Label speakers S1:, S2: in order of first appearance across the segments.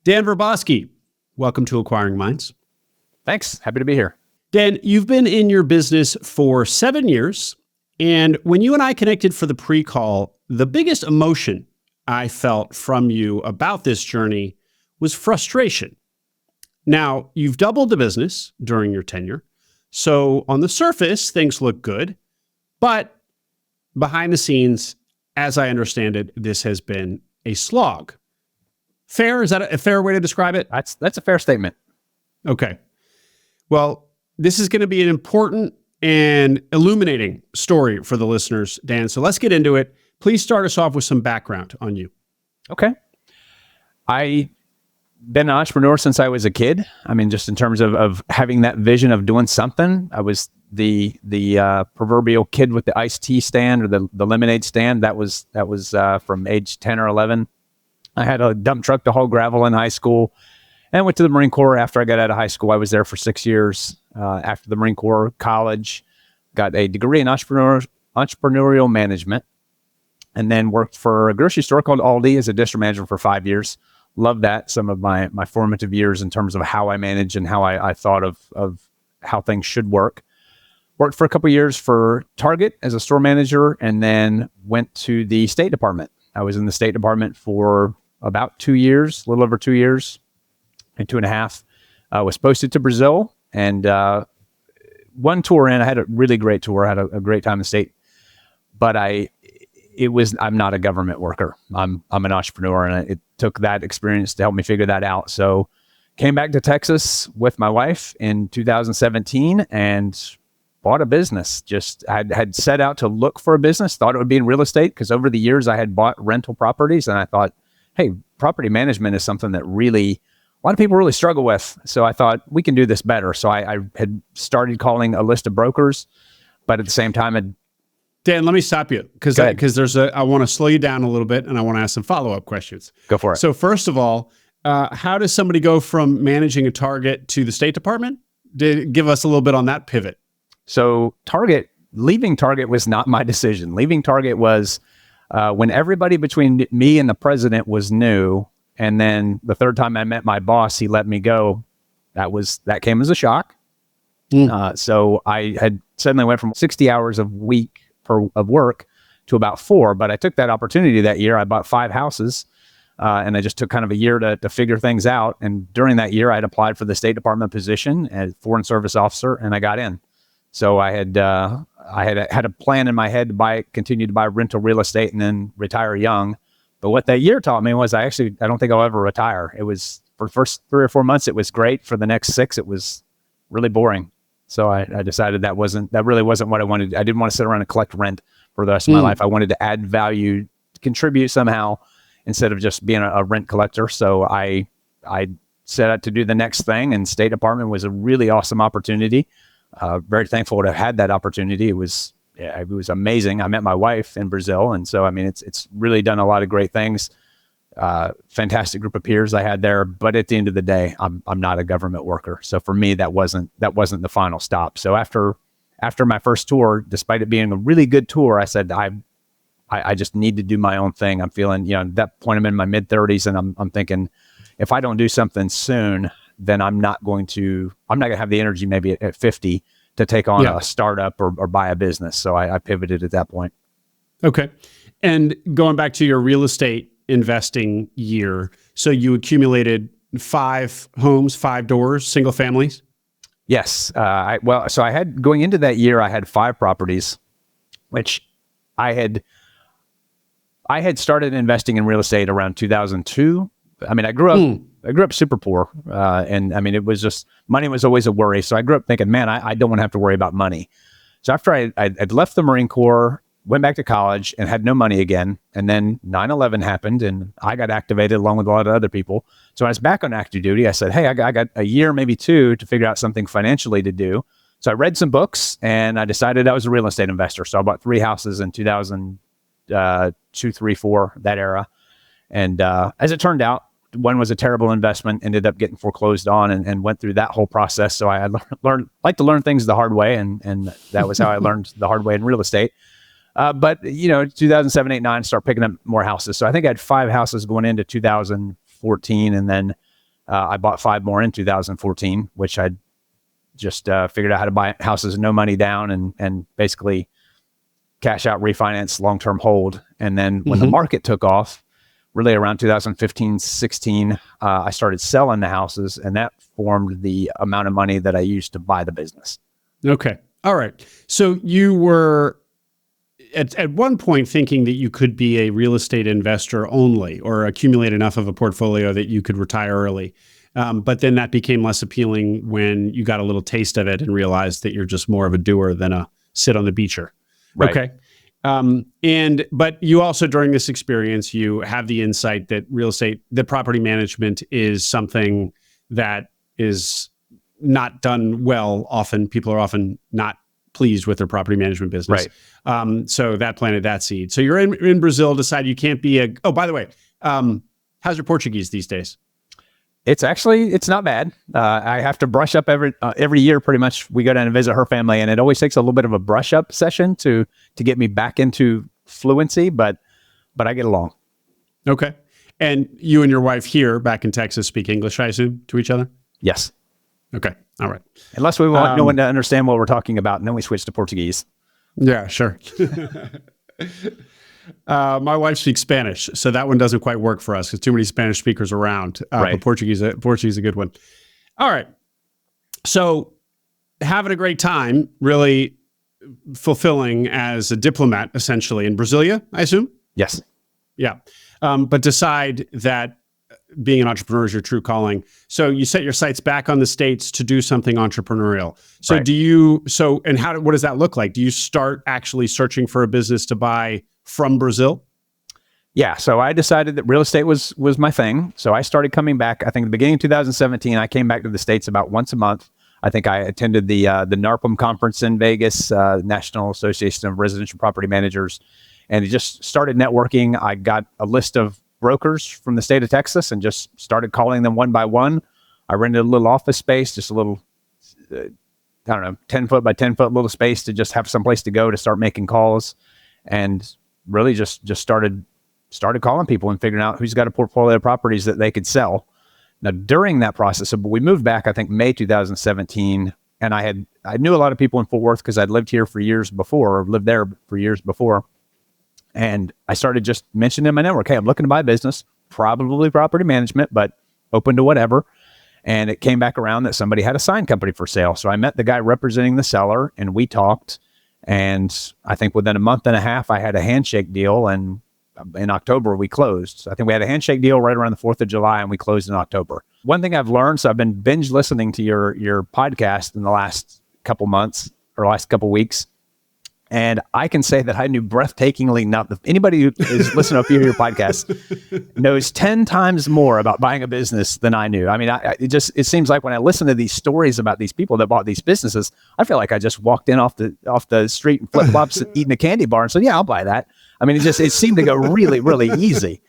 S1: Dan Verbosky, welcome to Acquiring Minds.
S2: Thanks. Happy to be here.
S1: Dan, you've been in your business for 7 years. And when you and I connected for the pre-call, the biggest emotion I felt from you about this journey was frustration. Now, you've doubled the business during your tenure. So on the surface, things look good. But behind the scenes, as I understand it, this has been a slog. Fair? Is that a fair way to describe it?
S2: That's a fair statement.
S1: Okay. Well, this is going to be an important and illuminating story for the listeners, Dan. So let's get into it. Please start us off with some background on you.
S2: Okay. I've been an entrepreneur since I was a kid. I mean, just in terms of having that vision of doing something. I was the proverbial kid with the iced tea stand or the lemonade stand. That was from age 10 or 11. I had a dump truck to haul gravel in high school and went to the Marine Corps after I got out of high school. I was there for 6 years. After the Marine Corps, college, got a degree in entrepreneurial management, and then worked for a grocery store called Aldi as a district manager for 5 years. Loved that. Some of my formative years in terms of how I manage and how I thought of how things should work. Worked for a couple of years for Target as a store manager, and then went to the State Department. I was in the State Department for about 2 years, a little over 2 years, and 2.5. Was posted to Brazil, and one tour in, I had a really great tour. I had a great time in the State, but I'm not a government worker. I'm an entrepreneur, and it took that experience to help me figure that out. So came back to Texas with my wife in 2017 and bought a business. Just had set out to look for a business, thought it would be in real estate because over the years I had bought rental properties, and I thought, hey, property management is something that really a lot of people really struggle with. So I thought we can do this better. So I had started calling a list of brokers, but at the same time,
S1: Dan, let me stop you because I want to slow you down a little bit and I want to ask some follow-up questions.
S2: Go for it.
S1: So first of all, how does somebody go from managing a Target to the State Department? Give us a little bit on that pivot.
S2: So leaving Target was not my decision. Leaving Target was when everybody between me and the president was new. And then the third time I met my boss, he let me go. That came as a shock. So I had suddenly went from 60 hours of work to about 4. But I took that opportunity that year. I bought 5 houses, and I just took kind of a year to figure things out. And during that year, I had applied for the State Department position as Foreign Service Officer, and I got in. So I had a plan in my head to continue to buy rental real estate and then retire young. But what that year taught me was I don't think I'll ever retire. It was for the first 3 or 4 months, it was great. For the next 6, it was really boring. So I decided that really wasn't what I wanted. I didn't want to sit around and collect rent for the rest of my life. I wanted to add value, contribute somehow instead of just being a rent collector. So I set out to do the next thing, and State Department was a really awesome opportunity. Very thankful to have had that opportunity. It was amazing. I met my wife in Brazil. And so, I mean, it's really done a lot of great things. Fantastic group of peers I had there. But at the end of the day, I'm not a government worker. So for me, that wasn't the final stop. So after my first tour, despite it being a really good tour, I said, I just need to do my own thing. I'm feeling, at that point I'm in my mid 30s, and I'm thinking if I don't do something soon, then I'm not going to have the energy maybe at 50 to take on a startup or buy a business. So I pivoted at that point.
S1: Okay. And going back to your real estate investing year, so you accumulated 5 homes, 5 doors, single families?
S2: Yes. So I had, going into that year, I had 5 properties, which I had started investing in real estate around 2002. I mean, I grew up super poor. And I mean, it was just, money was always a worry. So I grew up thinking, man, I don't want to have to worry about money. So after I'd left the Marine Corps, went back to college and had no money again. And then 9/11 happened and I got activated along with a lot of other people. So when I was back on active duty, I said, hey, I got a year, maybe 2 to figure out something financially to do. So I read some books and I decided I was a real estate investor. So I bought 3 houses in 2002, 3, 4, that era. And as it turned out, one was a terrible investment, ended up getting foreclosed on and went through that whole process. So I like to learn things the hard way. And that was how I learned the hard way in real estate. But 2007, 8, 9, start picking up more houses. So I think I had 5 houses going into 2014. And then I bought 5 more in 2014, which I just figured out how to buy houses, no money down, and basically cash out, refinance, long-term hold. And then when the market took off, really around 2015, 16, I started selling the houses, and that formed the amount of money that I used to buy the business.
S1: Okay. All right. So you were at one point thinking that you could be a real estate investor only, or accumulate enough of a portfolio that you could retire early. But then that became less appealing when you got a little taste of it and realized that you're just more of a doer than a sit on the beacher.
S2: Right.
S1: Okay. But you also, during this experience, you have the insight that that property management is something that is not done well. Often people are often not pleased with their property management business.
S2: Right.
S1: So that planted that seed. So you're in Brazil, decide you can't be oh, by the way, how's your Portuguese these days?
S2: It's not bad. I have to brush up every year. Pretty much, we go down and visit her family, and it always takes a little bit of a brush up session to get me back into fluency. But I get along.
S1: Okay. And you and your wife here back in Texas speak English, I assume, to each other?
S2: Yes.
S1: Okay. All right.
S2: Unless we want no one to understand what we're talking about, and then we switch to Portuguese.
S1: Yeah, sure. My wife speaks Spanish, so that one doesn't quite work for us because too many Spanish speakers around.
S2: Right.
S1: But Portuguese is a good one. All right. So having a great time, really fulfilling as a diplomat, essentially, in Brasilia, I assume?
S2: Yes.
S1: Yeah. But decide that being an entrepreneur is your true calling. So you set your sights back on the States to do something entrepreneurial. So
S2: Right.
S1: what does that look like? Do you start actually searching for a business to buy from Brazil?
S2: Yeah. So I decided that real estate was my thing. So I started coming back. I think the beginning of 2017, I came back to the States about once a month. I think I attended the NARPM conference in Vegas, National Association of Residential Property Managers, and just started networking. I got a list of brokers from the state of Texas and just started calling them one by one. I rented a little office space, just a little, 10 foot by 10 foot little space to just have some place to go to start making calls, and really just started calling people and figuring out who's got a portfolio of properties that they could sell. Now, during that process, we moved back, I think May 2017, and I knew a lot of people in Fort Worth because I'd lived here for years before, or lived there for years before. And I started just mentioning in my network, hey, I'm looking to buy a business, probably property management, but open to whatever. And it came back around that somebody had a sign company for sale. So I met the guy representing the seller, and we talked. And I think within a month and a half, I had a handshake deal. And in October, we closed. So I think we had a handshake deal right around the 4th of July, and we closed in October. One thing I've learned, so I've been binge listening to your podcast in the last couple months or last couple weeks. And I can say that I knew breathtakingly nothing. Anybody who is listening to a few of your podcasts knows 10 times more about buying a business than I knew. I mean, it seems like when I listen to these stories about these people that bought these businesses, I feel like I just walked in off the street in flip-flops eating a candy bar and said, yeah, I'll buy that. I mean, it seemed to go really, really easy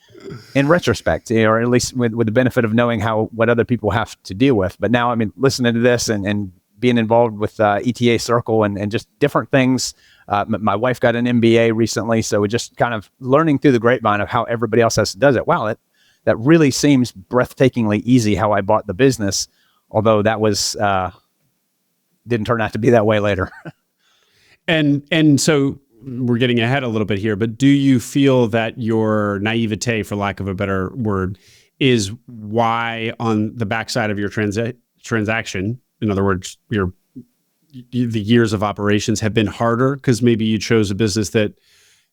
S2: in retrospect, or at least with the benefit of knowing what other people have to deal with. But now, I mean, listening to this and being involved with ETA Circle and just different things. My wife got an MBA recently, so we're just kind of learning through the grapevine of how everybody else does it. Wow, that really seems breathtakingly easy how I bought the business, although that was didn't turn out to be that way later.
S1: And so we're getting ahead a little bit here, but do you feel that your naivete, for lack of a better word, is why on the backside of your transaction, in other words, the years of operations have been harder because maybe you chose a business that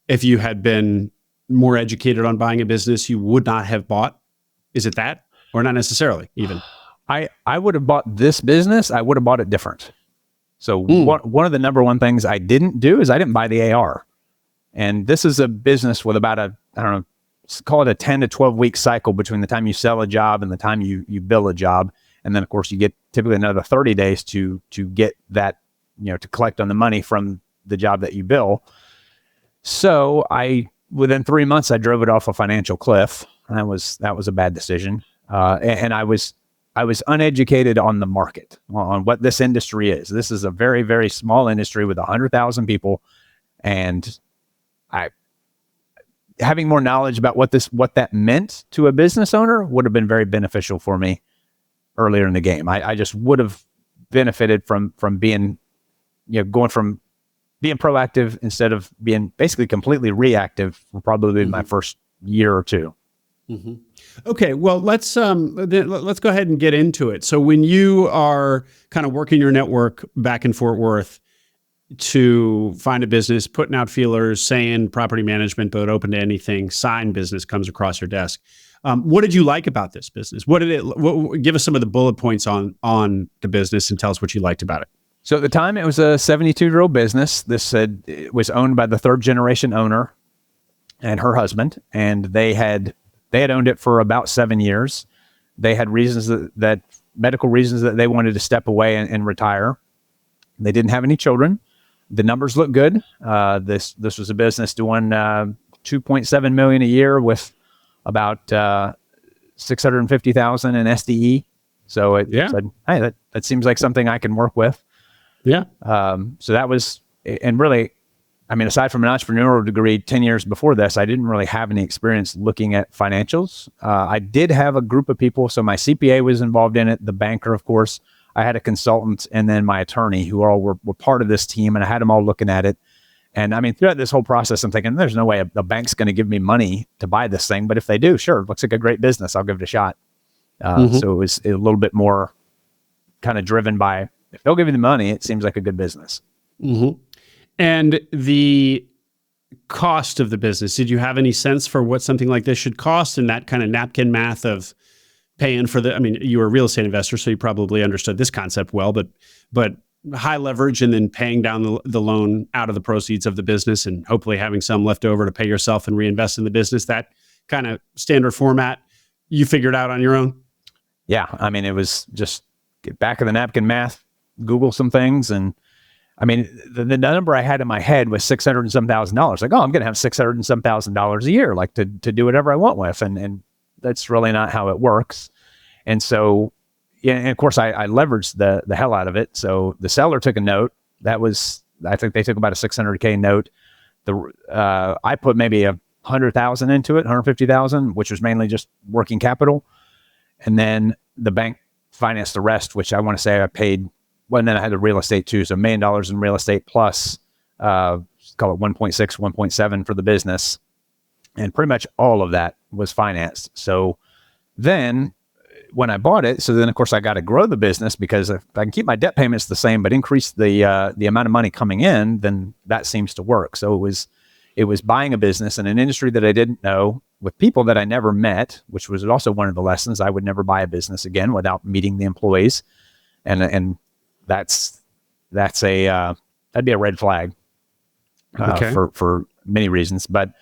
S1: if you had been more educated on buying a business, you would not have bought? Is it that? Or not necessarily even?
S2: I would have bought this business. I would have bought it different. So one of the number one things I didn't do is I didn't buy the AR. And this is a business with about call it a 10 to 12 week cycle between the time you sell a job and the time you bill a job. And then, of course, you get typically another 30 days to get that, to collect on the money from the job that you bill. So within 3 months, I drove it off a financial cliff. And that was a bad decision. And I was uneducated on the market, on what this industry is. This is a very, very small industry with 100,000 people. And having more knowledge about what that meant to a business owner would have been very beneficial for me. earlier in the game. I just would have benefited from being, going from being proactive instead of being basically completely reactive for probably my first year or two.
S1: Mm-hmm. Okay, well, let's go ahead and get into it. So when you are kind of working your network back in Fort Worth to find a business, putting out feelers, saying property management, but open to anything, sign business comes across your desk. What did you like about this business? Give us some of the bullet points on the business and tell us what you liked about it.
S2: So at the time, it was a 72-year-old business. It was owned by the third generation owner and her husband, and they had owned it for about 7 years. They had reasons that medical reasons that they wanted to step away and retire. They didn't have any children. The numbers look good. This was a business doing $2.7 million a year with about $650,000 in SDE. So it said, hey, that seems like something I can work with.
S1: Yeah.
S2: So that was, and really, I mean, aside from an entrepreneurial degree, 10 years before this, I didn't really have any experience looking at financials. I did have a group of people. So my CPA was involved in it, the banker, of course. I had a consultant and then my attorney who all were part of this team, and I had them all looking at it. And I mean, throughout this whole process, I'm thinking, there's no way a bank's going to give me money to buy this thing. But if they do, sure, looks like a great business. I'll give it a shot. So it was a little bit more kind of driven by, if they'll give you the money, it seems like a good business.
S1: Mm-hmm. And the cost of the business, did you have any sense for what something like this should cost, and that kind of napkin math of paying for you were a real estate investor, so you probably understood this concept well, but high leverage and then paying down the loan out of the proceeds of the business and hopefully having some left over to pay yourself and reinvest in the business, that kind of standard format you figured out on your own?
S2: Yeah. I mean, it was just get back of the napkin math, Google some things. And I mean, the number I had in my head was $600 and some thousand. Like, oh, I'm going to have $600 and some $1,000 a year, like to do whatever I want with. And that's really not how it works. And so, yeah, and of course I leveraged the hell out of it. So the seller took a note. That was, I think they took about a $600K note. I put maybe $100,000 into it, $150,000, which was mainly just working capital. And then the bank financed the rest, which I want to say I paid. Well, and then I had the real estate too. So $1 million in real estate plus, call it 1.6, 1.7 for the business. And pretty much all of that was financed. So then when I bought it, so then of course I got to grow the business, because if I can keep my debt payments the same, but increase the amount of money coming in, then that seems to work. So it was buying a business in an industry that I didn't know, with people that I never met, which was also one of the lessons. I would never buy a business again without meeting the employees. And that'd be a red flag for many reasons. But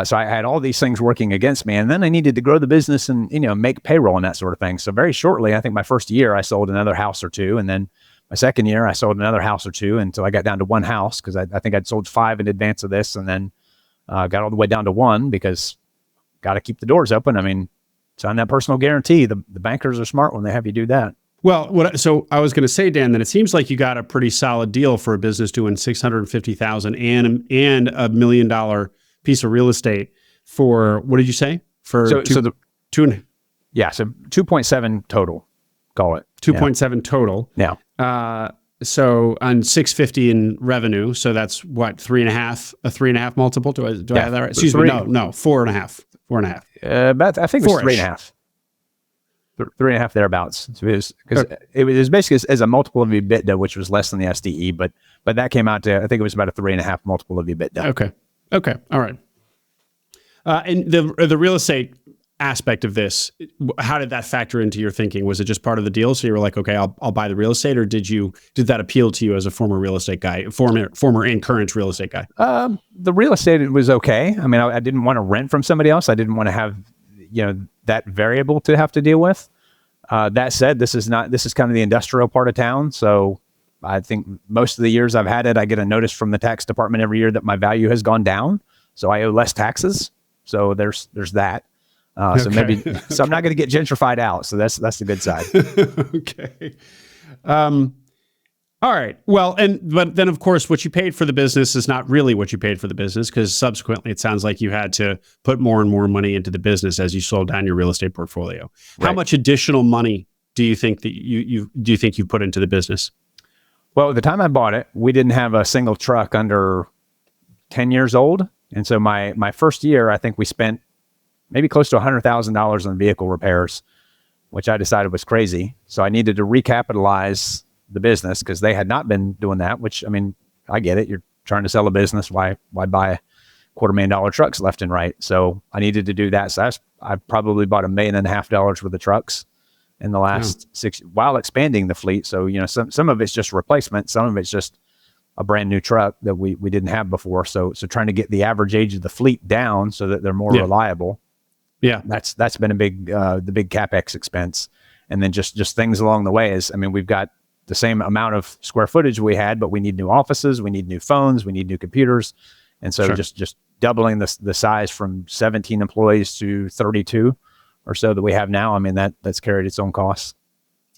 S2: so I had all these things working against me, and then I needed to grow the business and, make payroll and that sort of thing. So very shortly, I think my first year I sold another house or two. And then my second year I sold another house or two until I got down to one house, because I think I'd sold 5 in advance of this, and then got all the way down to 1 because got to keep the doors open. I mean, sign that personal guarantee. The bankers are smart when they have you do that.
S1: Well, so I was going to say, Dan, that it seems like you got a pretty solid deal for a business doing $650,000 and $1 million piece of real estate for, what did you say? For
S2: so
S1: 2.7
S2: total. Call it
S1: 2.7 total.
S2: Yeah.
S1: So on 650 in revenue, so that's what, a 3.5 multiple? Do I have that right? Excuse me, no, 4.5.
S2: 4.5. I think it was 3.5. 3.5 thereabouts. So it was basically as a multiple of EBITDA, which was less than the SDE, but that came out to, I think it was about a 3.5 multiple of EBITDA.
S1: Okay. All right. And the real estate aspect of this, how did that factor into your thinking? Was it just part of the deal? So you were like, okay, I'll buy the real estate, or did that appeal to you as a former real estate guy, former and current real estate guy?
S2: The real estate was okay. I mean, I didn't want to rent from somebody else. I didn't want to have, that variable to have to deal with. That said, this is kind of the industrial part of town. So I think most of the years I've had it, I get a notice from the tax department every year that my value has gone down. So I owe less taxes. So there's that. So I'm not going to get gentrified out. So that's the good side.
S1: Okay. All right. Well, but then of course, what you paid for the business is not really what you paid for the business, because subsequently it sounds like you had to put more and more money into the business as you sold down your real estate portfolio. Right. How much additional money do you think that you put into the business?
S2: Well, at the time I bought it, we didn't have a single truck under 10 years old. And so my first year, I think we spent maybe close to $100,000 on vehicle repairs, which I decided was crazy. So I needed to recapitalize the business because they had not been doing that, which, I mean, I get it. You're trying to sell a business. Why buy $250,000 trucks left and right? So I needed to do that. So I probably bought $1.5 million worth of trucks in the last 6 while expanding the fleet. So, some of it's just replacement. Some of it's just a brand new truck that we didn't have before. So trying to get the average age of the fleet down so that they're more reliable.
S1: Yeah.
S2: That's been the big CapEx expense. And then just things along the way we've got the same amount of square footage we had, but we need new offices, we need new phones, we need new computers. And so just doubling the size from 17 employees to 32 or so that we have now. That's carried its own costs.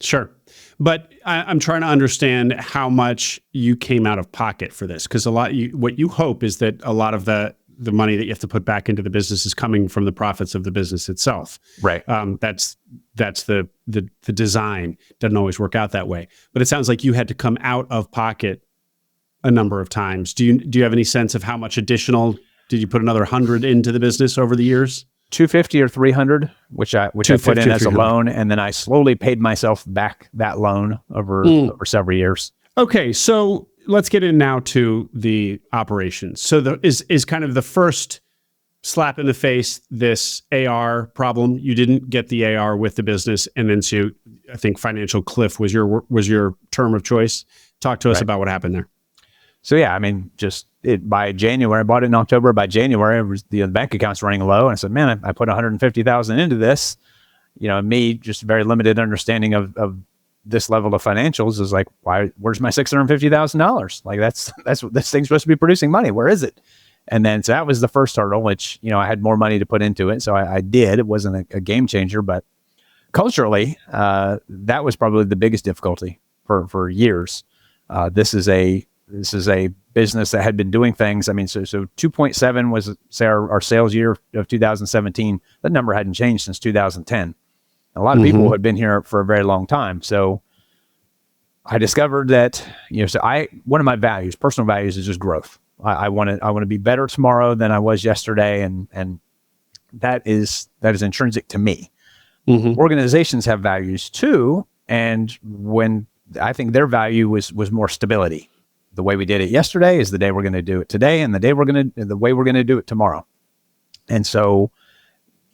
S1: Sure. But I'm trying to understand how much you came out of pocket for this, because what you hope is that a lot of the money that you have to put back into the business is coming from the profits of the business itself.
S2: Right.
S1: That's the design. Doesn't always work out that way. But it sounds like you had to come out of pocket a number of times. Do you have any sense of how much additional? Did you put another 100 into the business over the years?
S2: 250 or 300, which I put in as a loan, and then I slowly paid myself back that loan over several years.
S1: Okay, so let's get in now to the operations. So is kind of the first slap in the face this AR problem. You didn't get the AR with the business, and then so I think financial cliff was your term of choice. Talk to us about what happened there.
S2: So by January, I bought it in October. By January, the bank account's running low. And I said, man, I put $150,000 into this. Me, just very limited understanding of this level of financials is like, where's my $650,000? Like that's this thing's supposed to be producing money. Where is it? And then, so that was the first hurdle, which, I had more money to put into it. So I did. It wasn't a game changer, but culturally, that was probably the biggest difficulty for years. This is a business that had been doing things. So 2.7 was, say, our sales year of 2017. That number hadn't changed since 2010. A lot of people had been here for a very long time. So I discovered that, one of my values, personal values, is just growth. I want to be better tomorrow than I was yesterday. And that is intrinsic to me. Organizations have values too. And when I think their value was more stability. The way we did it yesterday is the day we're going to do it today, and the way we're going to do it tomorrow. And so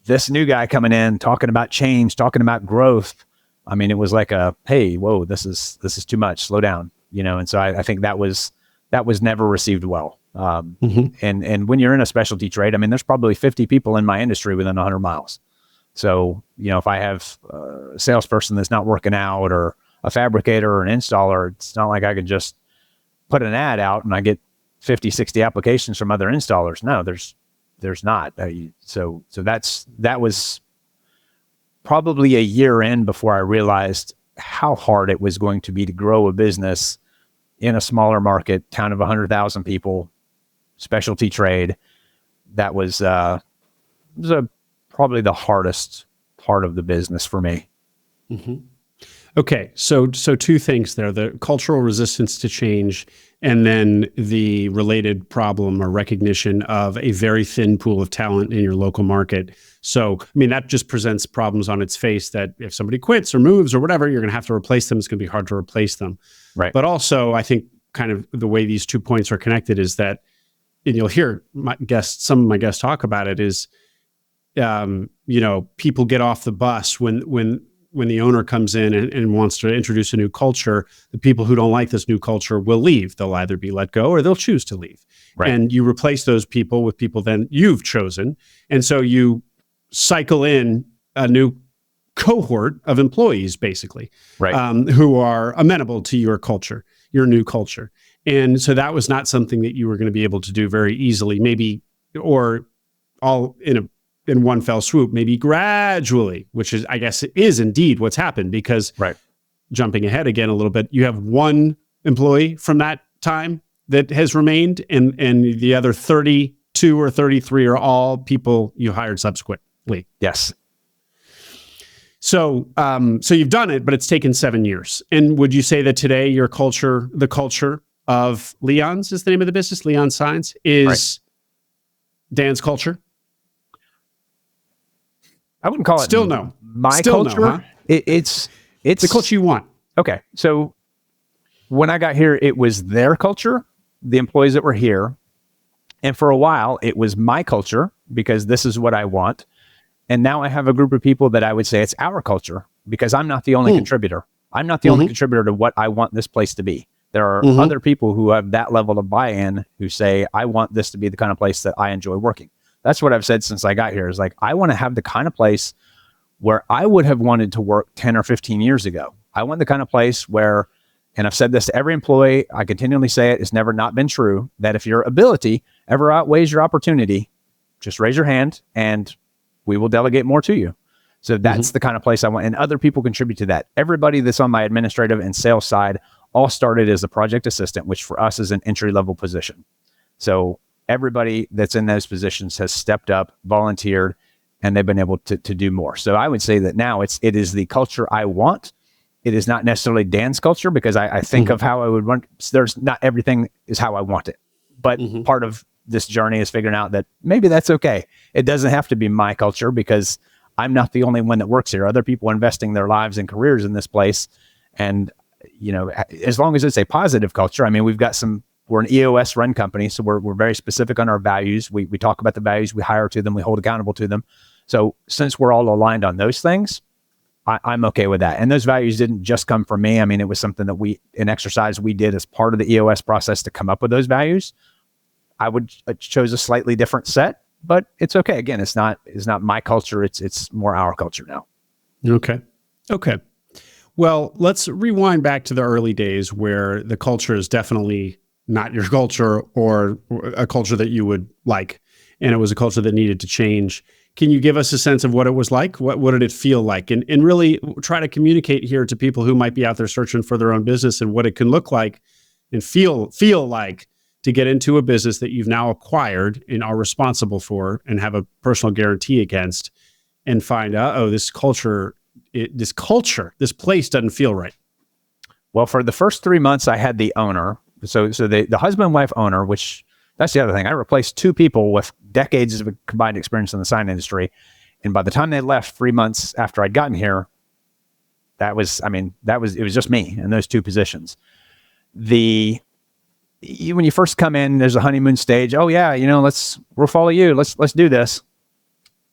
S2: this new guy coming in, talking about change, talking about growth, it was like hey, whoa, this is too much. Slow down, And so I think that was never received well. And when you're in a specialty trade, there's probably 50 people in my industry within 100 miles. So, if I have a salesperson that's not working out, or a fabricator or an installer, it's not like I can just put an ad out and I get 50, 60 applications from other installers. No, there's not. So that was probably a year in before I realized how hard it was going to be to grow a business in a smaller market, town of 100,000 people, specialty trade. That was probably the hardest part of the business for me. Okay,
S1: so two things there: the cultural resistance to change, and then the related problem or recognition of a very thin pool of talent in your local market. So, that just presents problems on its face, that if somebody quits or moves or whatever, you're going to have to replace them. It's going to be hard to replace them.
S2: Right.
S1: But also, I think kind of the way these 2 points are connected is that, and you'll hear some of my guests talk about it, is, people get off the bus when the owner comes in and wants to introduce a new culture. The people who don't like this new culture will leave. They'll either be let go or they'll choose to leave. Right. And you replace those people with people then you've chosen. And so you cycle in a new cohort of employees, basically, who are amenable to your culture, your new culture. And so that was not something that you were going to be able to do very easily, maybe, or all in one fell swoop, maybe gradually, which is, I guess, is indeed what's happened, because jumping ahead again a little bit, you have one employee from that time that has remained, and the other 32 or 33 are all people you hired subsequently.
S2: Yes.
S1: So you've done it, but it's taken 7 years. And would you say that today your culture, the culture of Leon's is the name of the business, Leon Signs, is Dan's culture?
S2: I wouldn't call it
S1: still no.
S2: My
S1: still
S2: culture.
S1: No, huh?
S2: It's
S1: the culture you want.
S2: Okay. So when I got here, it was their culture, the employees that were here. And for a while, it was my culture because this is what I want. And now I have a group of people that I would say it's our culture because I'm not the only contributor. I'm not the only contributor to what I want this place to be. There are other people who have that level of buy-in who say, I want this to be the kind of place that I enjoy working. That's what I've said since I got here is like, I want to have the kind of place where I would have wanted to work 10 or 15 years ago. I want the kind of place where, and I've said this to every employee, I continually say it, it's never not been true, that if your ability ever outweighs your opportunity, just raise your hand and we will delegate more to you. So that's the kind of place I want. And other people contribute to that. Everybody that's on my administrative and sales side all started as a project assistant, which for us is an entry-level position. So everybody that's in those positions has stepped up, volunteered, and they've been able to do more. So I would say that now it is the culture I want. It is not necessarily Dan's culture because I think of how I would run. There's not everything is how I want it. But part of this journey is figuring out that maybe that's okay. It doesn't have to be my culture because I'm not the only one that works here. Other people are investing their lives and careers in this place. And, you know, as long as it's a positive culture, I mean, we're an EOS run company. So we're very specific on our values. We talk about the values, we hire to them, we hold accountable to them. So since we're all aligned on those things, I'm okay with that. And those values didn't just come from me. I mean, it was something that an exercise we did as part of the EOS process to come up with those values. I chose a slightly different set, but it's okay. Again, it's not my culture. It's more our culture now.
S1: Okay. Well, let's rewind back to the early days where the culture is definitely not your culture or a culture that you would like, and it was a culture that needed to change. Can you give us a sense of what it was like? What did it feel like? And really try to communicate here to people who might be out there searching for their own business and what it can look like and feel like to get into a business that you've now acquired and are responsible for and have a personal guarantee against and find out, this place doesn't feel right.
S2: Well, for the first 3 months, I had the owner. So the husband and wife owner, which that's the other thing. I replaced 2 people with decades of combined experience in the sign industry. And by the time they left 3 months after I'd gotten here, it was just me in those 2 positions. When you first come in, there's a honeymoon stage. Oh yeah, we'll follow you. Let's do this.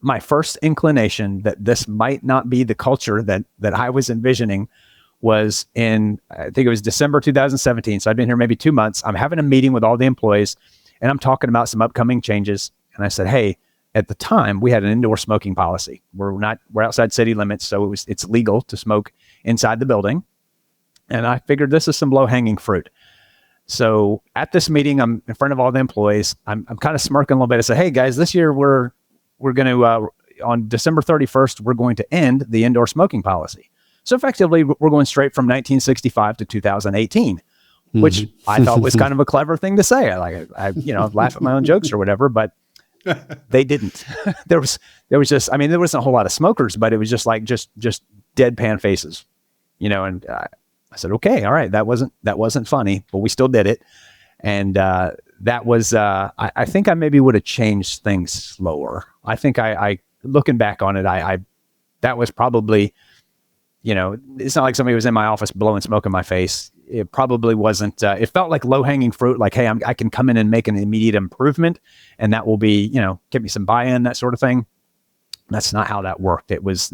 S2: My first inclination that this might not be the culture that I was envisioning was I think it was December 2017. So I'd been here maybe 2 months. I'm having a meeting with all the employees and I'm talking about some upcoming changes. And I said, hey, at the time we had an indoor smoking policy. We're outside city limits. So it's legal to smoke inside the building. And I figured this is some low hanging fruit. So at this meeting, I'm in front of all the employees. I'm kind of smirking a little bit. I said, hey guys, this year we're going to, on December 31st, we're going to end the indoor smoking policy. So effectively, we're going straight from 1965 to 2018, which I thought was kind of a clever thing to say. I laugh at my own jokes or whatever, but they didn't. There wasn't a whole lot of smokers, but it was just deadpan faces, and I said, okay, all right. That wasn't funny, but we still did it. And that was, I think I maybe would have changed things slower. I think I looking back on it, that was probably, it's not like somebody was in my office blowing smoke in my face. It probably wasn't, it felt like low hanging fruit. Like, hey, I can come in and make an immediate improvement and that will be, get me some buy-in, that sort of thing. That's not how that worked. That was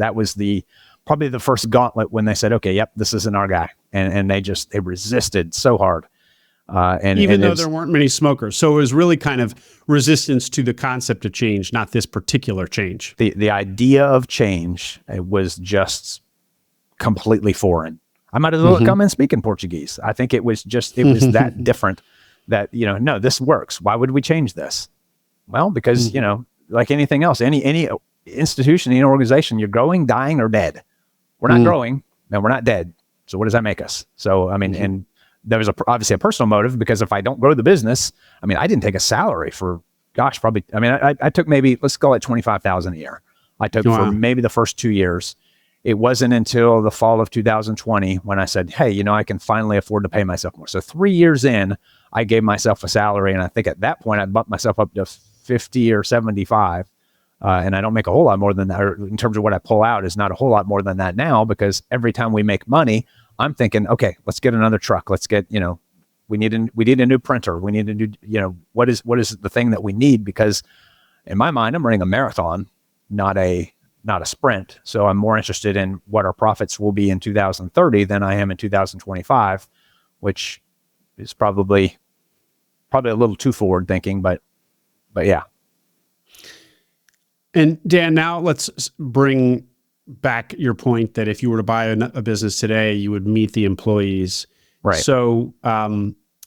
S2: probably the first gauntlet when they said, okay, yep, this isn't our guy. And they resisted so hard. Even though there
S1: weren't many smokers. So it was really kind of resistance to the concept of change, not this particular change.
S2: The idea of change was just completely foreign. I might as well come in speaking Portuguese. I think it was that different that, no, this works. Why would we change this? Well, because, like anything else, any institution, any organization, you're growing, dying, or dead. We're not growing and we're not dead. So what does that make us? So, and there was obviously a personal motive because if I don't grow the business, I didn't take a salary for, I took maybe, let's call it $25,000 a year. I took for maybe the first 2 years. it wasn't until the fall of 2020 when I said, hey, I can finally afford to pay myself more. So 3 years in, I gave myself a salary. And I think at that point, I bumped myself up to 50 or 75. And I don't make a whole lot more than that, or in terms of what I pull out is not a whole lot more than that now, because every time we make money, I'm thinking, okay, let's get another truck. Let's get, we need a new printer. We need a new, what is the thing that we need? Because in my mind, I'm running a marathon, not a sprint. So I'm more interested in what our profits will be in 2030 than I am in 2025, which is probably a little too forward thinking, but yeah.
S1: And Dan, now let's bring back your point that if you were to buy a business today, you would meet the employees.
S2: Right.
S1: So,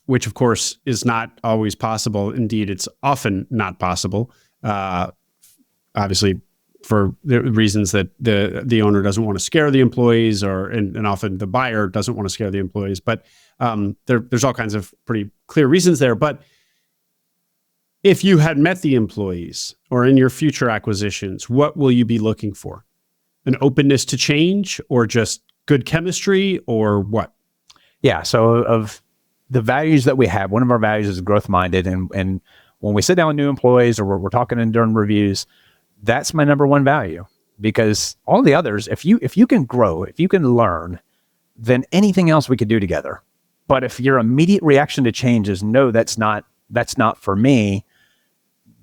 S1: which of course is not always possible. Indeed, it's often not possible. Obviously, for the reasons that the owner doesn't want to scare the employees, and often the buyer doesn't want to scare the employees. But there's all kinds of pretty clear reasons there. But if you had met the employees or in your future acquisitions, what will you be looking for? An openness to change, or just good chemistry, or what?
S2: Yeah. So of the values that we have, one of our values is growth minded. And when we sit down with new employees or we're talking during reviews, that's my number one value, because all the others, if you can grow, if you can learn, then anything else we could do together. But if your immediate reaction to change is no, that's not for me,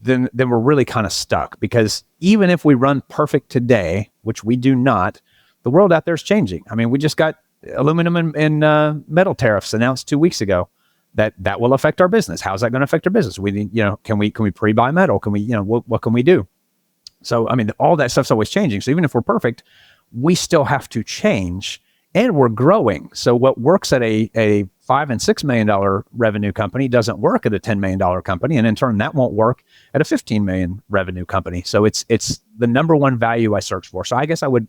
S2: then we're really kind of stuck, because even if we run perfect today, which we do not, the world out there is changing. I mean, we just got aluminum and metal tariffs announced 2 weeks ago that will affect our business. How's that going to affect our business? We need, can we pre-buy metal? Can we, what can we do? So, I mean, all that stuff's always changing. So even if we're perfect, we still have to change, and we're growing. So what works at a $5 and $6 million revenue company doesn't work at a $10 million company. And in turn, that won't work at a 15 million revenue company. So it's the number one value I search for. So I guess I would,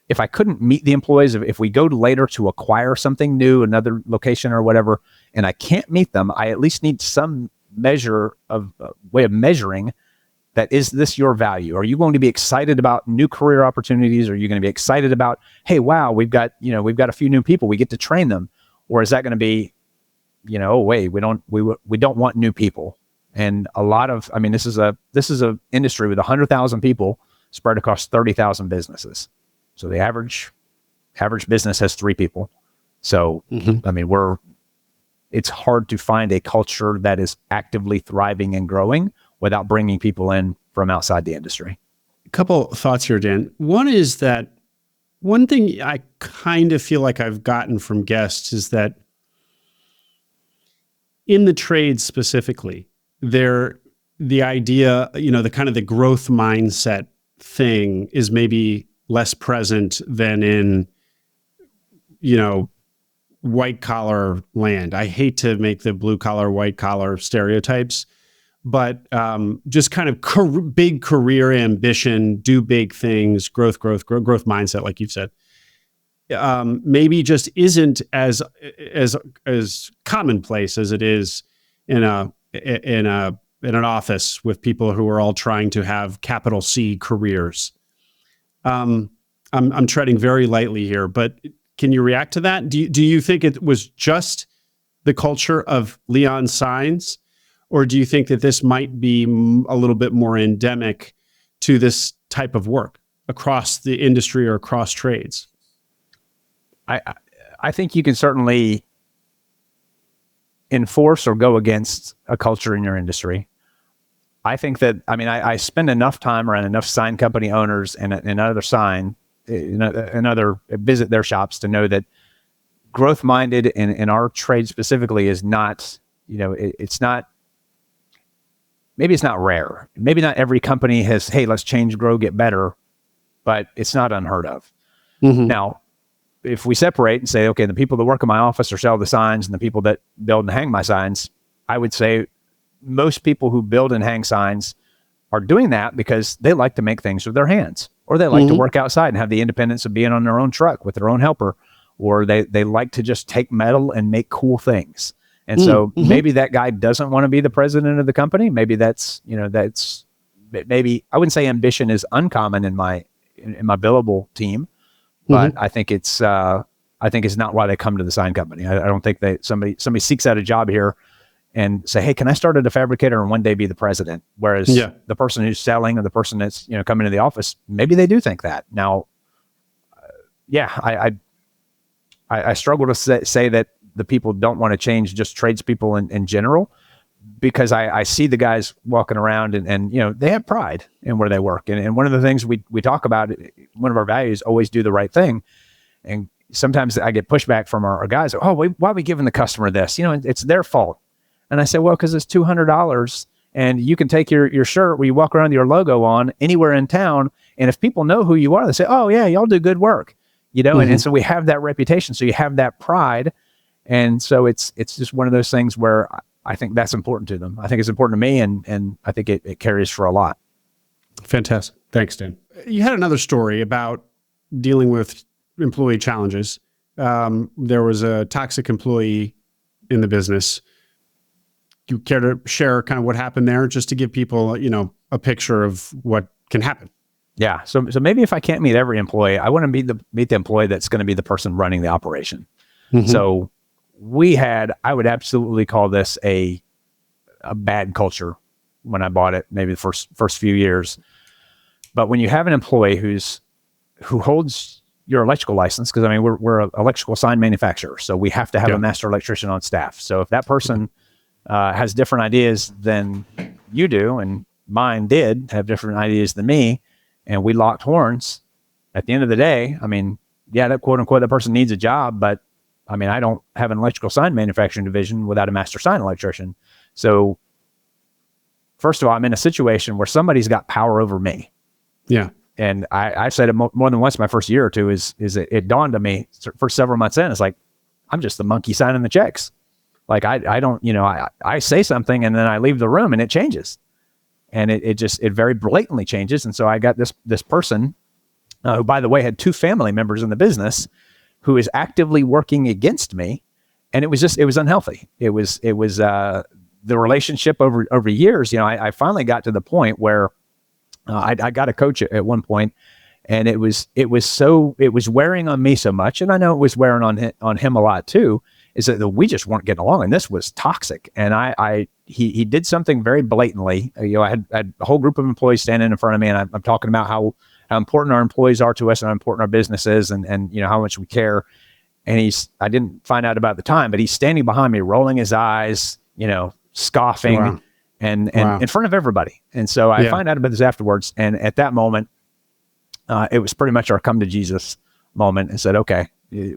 S2: if I couldn't meet the employees, if we go later to acquire something new, another location or whatever, and I can't meet them, I at least need some measure of way of measuring that. Is this your value? Are you going to be excited about new career opportunities? Are you going to be excited about, hey, wow, we've got a few new people, we get to train them? Or is that going to be, oh wait, we don't want new people? And a lot of, I mean, this is a industry with 100,000 people spread across 30,000 businesses. So the average business has 3 people. So, I mean, it's hard to find a culture that is actively thriving and growing without bringing people in from outside the industry.
S1: A couple thoughts here, Dan. One is that one thing I kind of feel like I've gotten from guests is that in the trade specifically, the idea, the kind of the growth mindset thing is maybe less present than in, white collar land. I hate to make the blue collar, white collar stereotypes, but just kind of big career ambition, do big things, growth mindset, like you've said, maybe just isn't as commonplace as it is in an office with people who are all trying to have capital C careers. I'm treading very lightly here, but can you react to that? Do you think it was just the culture of Leon Signs? Or do you think that this might be a little bit more endemic to this type of work across the industry or across trades?
S2: I think you can certainly enforce or go against a culture in your industry. I think that, I spend enough time around enough sign company owners and other visit their shops to know that growth minded in our trade specifically is not, it's not, maybe it's not rare. Maybe not every company has, hey, let's change, grow, get better, but it's not unheard of. Mm-hmm. Now, if we separate and say, okay, the people that work in my office or sell the signs and the people that build and hang my signs, I would say most people who build and hang signs are doing that because they like to make things with their hands, or they like to work outside and have the independence of being on their own truck with their own helper, or they like to just take metal and make cool things. And so maybe that guy doesn't want to be the president of the company. Maybe maybe I wouldn't say ambition is uncommon in my billable team, but I think it's not why they come to the sign company. I don't think somebody seeks out a job here and say, hey, can I start at a fabricator and one day be the president? Whereas the person who's selling or the person that's, coming to the office, maybe they do think that. Now, I struggle to say that the people don't want to change, just tradespeople in general, because I see the guys walking around and they have pride in where they work. And one of the things we talk about, one of our values, always do the right thing. And sometimes I get pushback from our guys. Oh, why are we giving the customer this? It's their fault. And I say, well, because it's $200 and you can take your shirt where you walk around with your logo on anywhere in town. And if people know who you are, they say, oh yeah, y'all do good work, and so we have that reputation. So you have that pride. And so it's just one of those things where I think that's important to them. I think it's important to me, and I think it carries for a lot.
S1: Fantastic. Thanks, Dan. You had another story about dealing with employee challenges. There was a toxic employee in the business. You care to share kind of what happened there, just to give people, a picture of what can happen?
S2: Yeah. So maybe if I can't meet every employee, I want to meet the employee that's going to be the person running the operation. So I would absolutely call this a bad culture when I bought it, maybe the first few years. But when you have an employee who holds your electrical license, because we're an electrical sign manufacturer, so we have to have a master electrician on staff. So if that person has different ideas than you do, and mine did have different ideas than me, and we locked horns, at the end of the day, that quote unquote, that person needs a job, but I don't have an electrical sign manufacturing division without a master sign electrician. So first of all, I'm in a situation where somebody's got power over me. Yeah. And I said it more than once my first year or two is it dawned on me for several months in, it's like, I'm just the monkey signing the checks. Like I don't, I say something and then I leave the room and it changes. And it very blatantly changes. And so I got this person who, by the way, had 2 family members in the business who is actively working against me. And it was unhealthy. It was the relationship over years. I finally got to the point where I got a coach at one point, and it was wearing on me so much. And I know it was wearing on him a lot too, is that we just weren't getting along, and this was toxic. And he did something very blatantly. I had a whole group of employees standing in front of me, and I'm talking about how important our employees are to us and how important our business is, and how much we care. And I didn't find out about the time, but he's standing behind me, rolling his eyes, scoffing. Wow. And in front of everybody. And so I find out about this afterwards. And at that moment, it was pretty much our come to Jesus moment, and said, okay,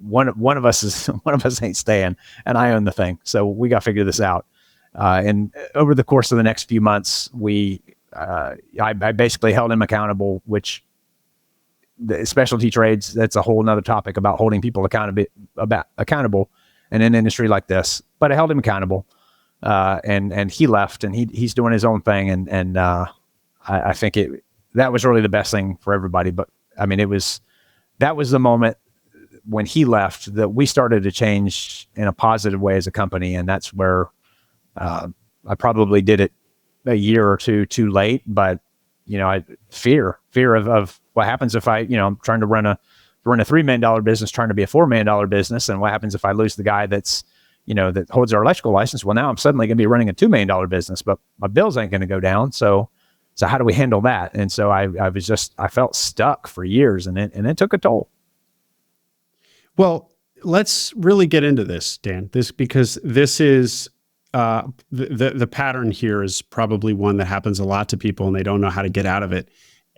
S2: one of us ain't staying, and I own the thing. So we got to figure this out. And over the course of the next few months, I basically held him accountable, which the specialty trades, that's a whole nother topic about holding people accountable in an industry like this. But I held him accountable. And he left, and he's doing his own thing. And I think that was really the best thing for everybody. But that was the moment when he left that we started to change in a positive way as a company. And that's where, I probably did it a year or two too late, but fear of what happens if I'm trying to run a $3 million business, trying to be a $4 million business. And what happens if I lose the guy that holds our electrical license? Well, now I'm suddenly going to be running a $2 million business, but my bills ain't going to go down. So how do we handle that? And so I felt stuck for years, and it took a toll.
S1: Well, let's really get into this, Dan, because this is, the pattern here is probably one that happens a lot to people, and they don't know how to get out of it.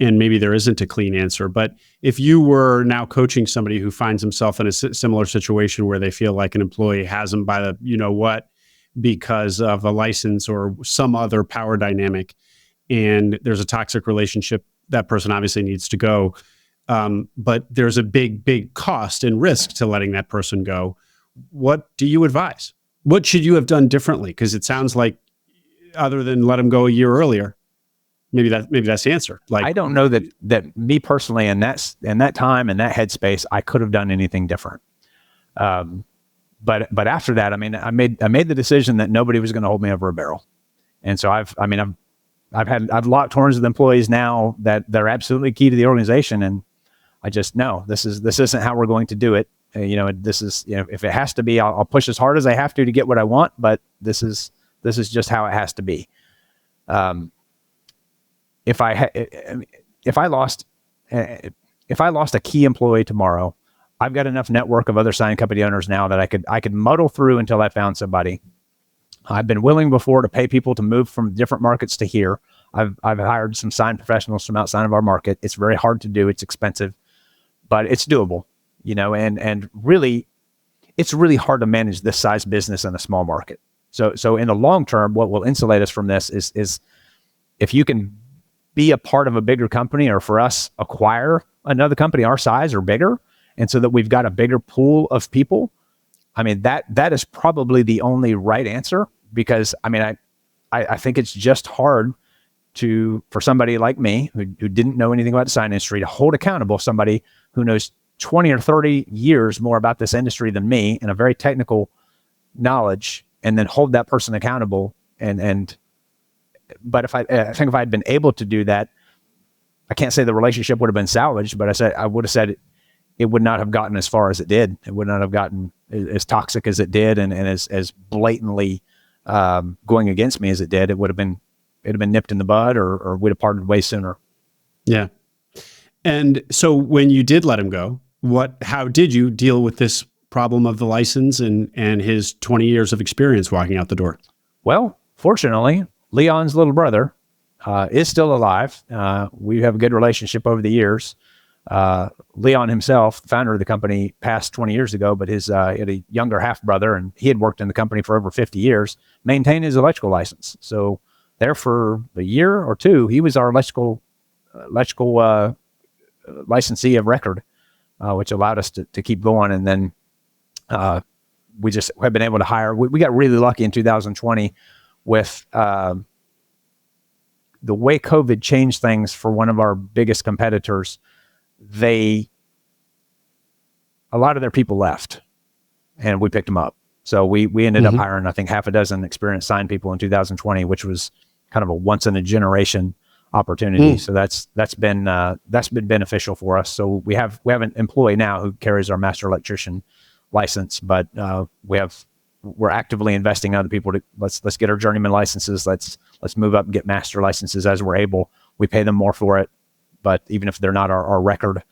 S1: And maybe there isn't a clean answer. But if you were now coaching somebody who finds himself in a similar situation where they feel like an employee has them by the because of a license or some other power dynamic, and there's a toxic relationship, that person obviously needs to go. But there's a big cost and risk to letting that person go. What do you advise? What should you have done differently? Because it sounds like, other than let him go a year earlier, maybe that's the answer. Like,
S2: I don't know that me personally, in that time, in that headspace, I could have done anything different. But after that, I made the decision that nobody was going to hold me over a barrel. And so I've locked horns with employees now that they're absolutely key to the organization. And I just, no, this isn't how we're going to do it. This is, if it has to be, I'll push as hard as I have to get what I want, but this is just how it has to be. If I lost a key employee tomorrow, I've got enough network of other sign company owners now that I could muddle through until I found somebody. I've been willing before to pay people to move from different markets to here. I've hired some sign professionals from outside of our market. It's very hard to do. It's expensive, but it's doable, and really, it's really hard to manage this size business in a small market. So in the long term, what will insulate us from this is if you can be a part of a bigger company, or for us, acquire another company our size or bigger, and so that we've got a bigger pool of people. I mean, that is probably the only right answer, because I think it's just hard for somebody like me who didn't know anything about the sign industry to hold accountable somebody who knows 20 or 30 years more about this industry than me and a very technical knowledge, and then hold that person accountable. But I think if I'd been able to do that, I can't say the relationship would have been salvaged, but I would have said it would not have gotten as far as it did. It would not have gotten as toxic as it did, and as blatantly going against me as it did. It'd have been nipped in the bud, or we'd have parted way sooner.
S1: Yeah. And so when you did let him go, how did you deal with this problem of the license and his 20 years of experience walking out the door?
S2: Well, fortunately, Leon's little brother is still alive. We have a good relationship over the years. Leon himself, the founder of the company, passed 20 years ago, but he had a younger half brother, and he had worked in the company for over 50 years, maintained his electrical license. So there for a year or two, he was our electrical licensee of record, which allowed us to keep going. And then we just have been able to hire. We got really lucky in 2020 with the way COVID changed things for one of our biggest competitors. A lot of their people left, and we picked them up. So we ended up hiring, I think, half a dozen experienced sign people in 2020, which was kind of a once in a generation opportunity. So that's been beneficial for us. So we have an employee now who carries our master electrician license, but we're actively investing in other people to let's get our journeyman licenses. Let's move up and get master licenses as we're able. We pay them more for it, but even if they're not our record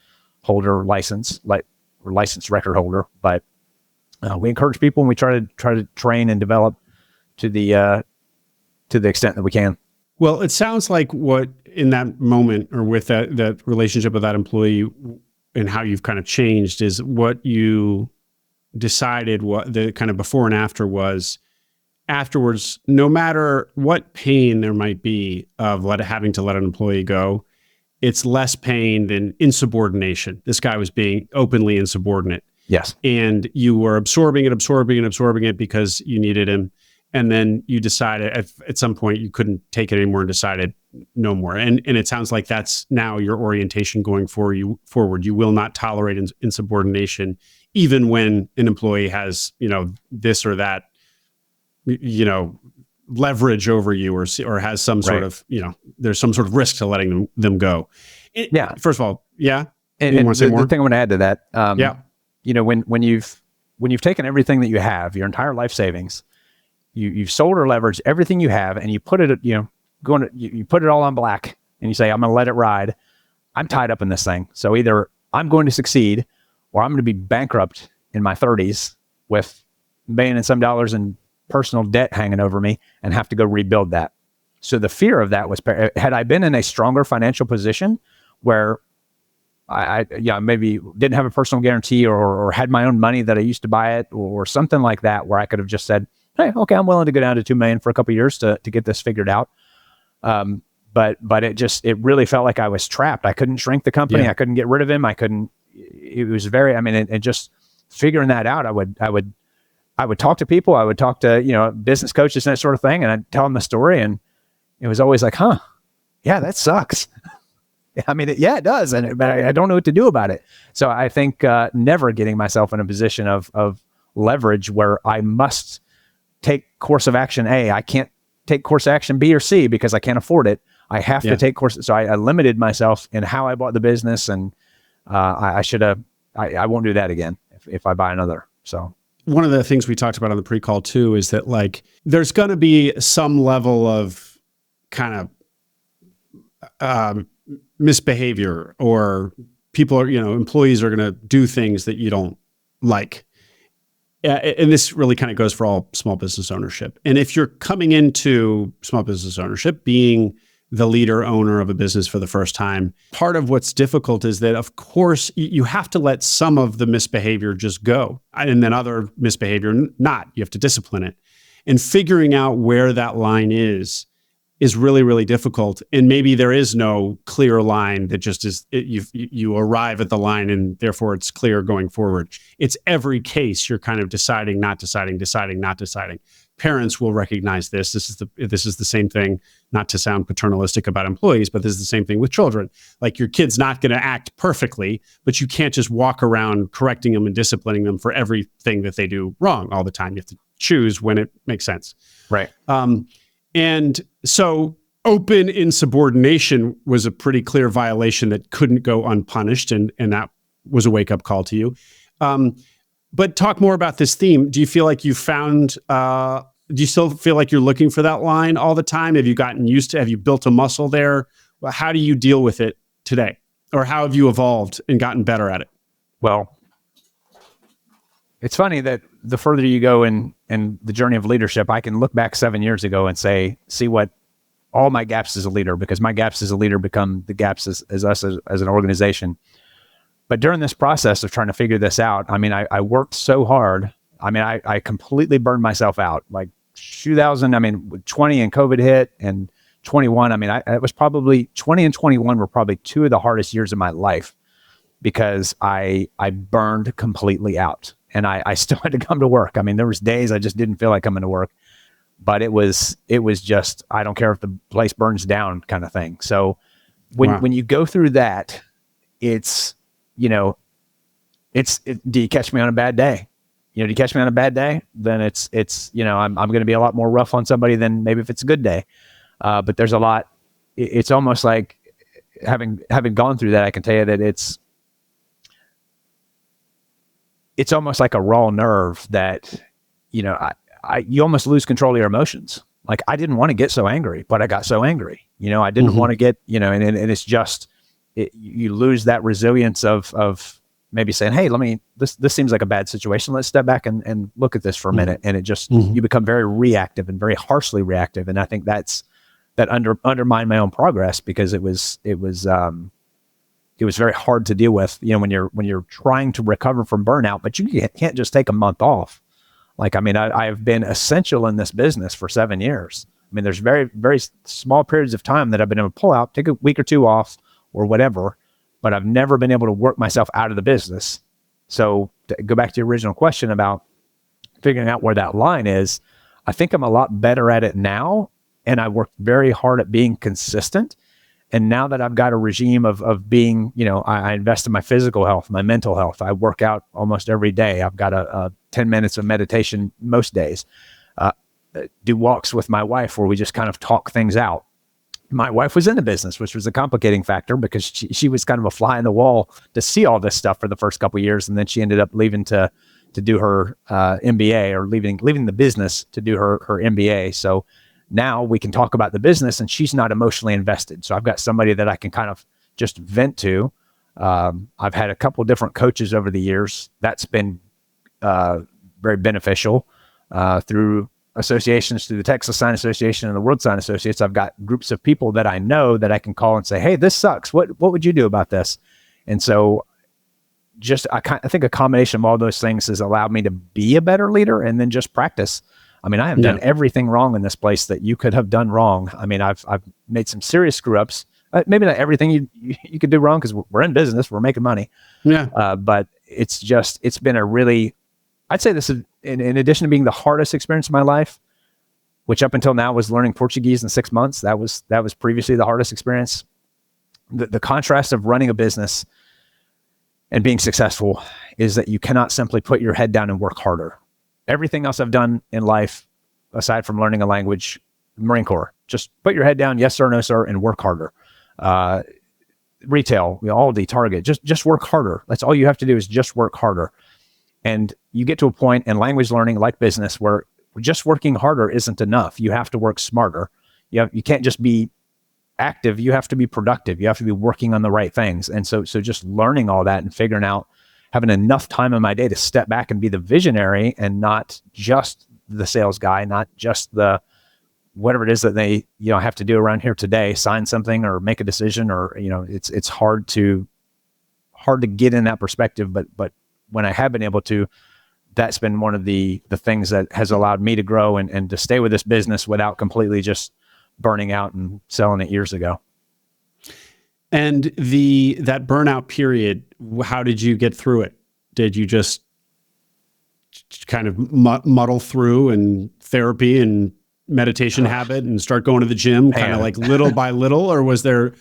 S2: holder license, we're licensed record holder, but we encourage people, and we try to train and develop to the extent that we can.
S1: Well, it sounds like what in that moment, or with that relationship with that employee, and how you've kind of changed, is what you decided what the kind of before and after was. Afterwards, no matter what pain there might be of having to let an employee go, it's less pain than insubordination. This guy was being openly insubordinate.
S2: Yes. And
S1: you were absorbing it because you needed him. And then you decided at some point you couldn't take it anymore and decided no more. And it sounds like that's now your orientation going forward. You will not tolerate insubordination, even when an employee has, this or that, leverage over you, or has some sort of, there's some sort of risk to letting them go.
S2: Yeah.
S1: First of all, yeah.
S2: And the thing I want to add to that, when you've taken everything that you have, your entire life savings, you've sold or leveraged everything you have, and you put it, you put it all on black, and you say, I'm going to let it ride. I'm tied up in this thing. So either I'm going to succeed, or I'm going to be bankrupt in my 30s with $1 million and some dollars in personal debt hanging over me, and have to go rebuild that. So the fear of that was, had I been in a stronger financial position where I maybe didn't have a personal guarantee, or had my own money that I used to buy it, or something like that, where I could have just said, hey, okay, I'm willing to go down to $2 million for a couple of years to get this figured out. But it really felt like I was trapped. I couldn't shrink the company. Yeah. I couldn't get rid of him. It was very, and just figuring that out, I would talk to people. I would talk to, business coaches and that sort of thing. And I'd tell them the story, and it was always like, yeah, that sucks. It does. But I don't know what to do about it. So I think never getting myself in a position of leverage where I must take course of action A. I can't take course of action B or C because I can't afford it. I have to take courses. So I limited myself in how I bought the business, and I won't do that again if I buy another. So
S1: one of the things we talked about on the pre-call too is that like there's going to be some level of kind of misbehavior, or people are, employees are going to do things that you don't like. And this really kind of goes for all small business ownership. And if you're coming into small business ownership, being the leader owner of a business for the first time, part of what's difficult is that, of course, you have to let some of the misbehavior just go, and then other misbehavior not. You have to discipline it. And figuring out where that line is really, really difficult. And maybe there is no clear line that just is, you arrive at the line and therefore it's clear going forward. It's every case you're kind of deciding, not deciding, deciding, not deciding. Parents will recognize this. This is the same thing, not to sound paternalistic about employees, but this is the same thing with children. Like, your kid's not going to act perfectly, but you can't just walk around correcting them and disciplining them for everything that they do wrong all the time. You have to choose when it makes sense.
S2: Right.
S1: And so open insubordination was a pretty clear violation that couldn't go unpunished. And that was a wake-up call to you. But talk more about this theme. Do you feel like you found, do you still feel like you're looking for that line all the time? Have you gotten used to, have you built a muscle there? How do you deal with it today? Or how have you evolved and gotten better at it?
S2: Well, it's funny that the further you go in the journey of leadership, I can look back 7 years ago and see what all my gaps as a leader, because my gaps as a leader become the gaps as us as an organization. But during this process of trying to figure this out, I mean, I worked so hard. I mean, I completely burned myself out. Like 2000, 20 and COVID hit, and 21. I mean, it was probably 20 and 21 were probably two of the hardest years of my life, because I burned completely out. And I still had to come to work. I mean, there was days I just didn't feel like coming to work, but it was just, I don't care if the place burns down kind of thing. So when you go through that, it's, do you catch me on a bad day? Do you catch me on a bad day? Then it's, I'm going to be a lot more rough on somebody than maybe if it's a good day. But there's a lot, it's almost like having gone through that, I can tell you that it's almost like a raw nerve that, you almost lose control of your emotions. Like, I didn't want to get so angry, but I got so angry, I didn't want to get, and it's just, you lose that resilience of maybe saying, hey, this seems like a bad situation. Let's step back and look at this for a minute. And it just, you become very reactive and very harshly reactive. And I think that undermined my own progress, because it was very hard to deal with, when you're trying to recover from burnout, but you can't just take a month off. Like, I have been essential in this business for 7 years. There's very, very small periods of time that I've been able to pull out, take a week or two off or whatever, but I've never been able to work myself out of the business. So to go back to your original question about figuring out where that line is, I think I'm a lot better at it now. And I worked very hard at being consistent. And now that I've got a regime of being, I invest in my physical health, my mental health. I work out almost every day. I've got a 10 minutes of meditation most days. Do walks with my wife where we just kind of talk things out. My wife was in the business, which was a complicating factor, because she was kind of a fly in the wall to see all this stuff for the first couple of years. And then she ended up leaving to do her MBA, or leaving the business to do her MBA. So now we can talk about the business, and she's not emotionally invested. So I've got somebody that I can kind of just vent to. I've had a couple different coaches over the years. That's been very beneficial through associations, through the Texas Sign Association and the World Sign Associates. I've got groups of people that I know that I can call and say, hey, this sucks. What would you do about this? And so I think a combination of all those things has allowed me to be a better leader, and then just practice. I have done everything wrong in this place that you could have done wrong. I've made some serious screw ups. Maybe not everything you could do wrong, because we're in business, we're making money. Yeah. But it's been a really, I'd say this is, in addition to being the hardest experience of my life, which up until now was learning Portuguese in 6 months. That was previously the hardest experience. The contrast of running a business and being successful is that you cannot simply put your head down and work harder. Everything else I've done in life, aside from learning a language, Marine Corps, just put your head down, yes sir, no sir, and work harder. retail, Aldi, Target, just work harder. That's all you have to do is just work harder. And you get to a point in language learning, like business, where just working harder isn't enough. You have to work smarter. You can't just be active. You have to be productive. You have to be working on the right things. And so just learning all that and figuring out, having enough time in my day to step back and be the visionary and not just the sales guy, not just the whatever it is that they, have to do around here today, sign something or make a decision, or, it's hard to get in that perspective. But when I have been able to, that's been one of the things that has allowed me to grow and to stay with this business without completely just burning out and selling it years ago.
S1: And that burnout period, how did you get through it? Did you just kind of muddle through and therapy and meditation habit and start going to the gym kind of like little by little, or was there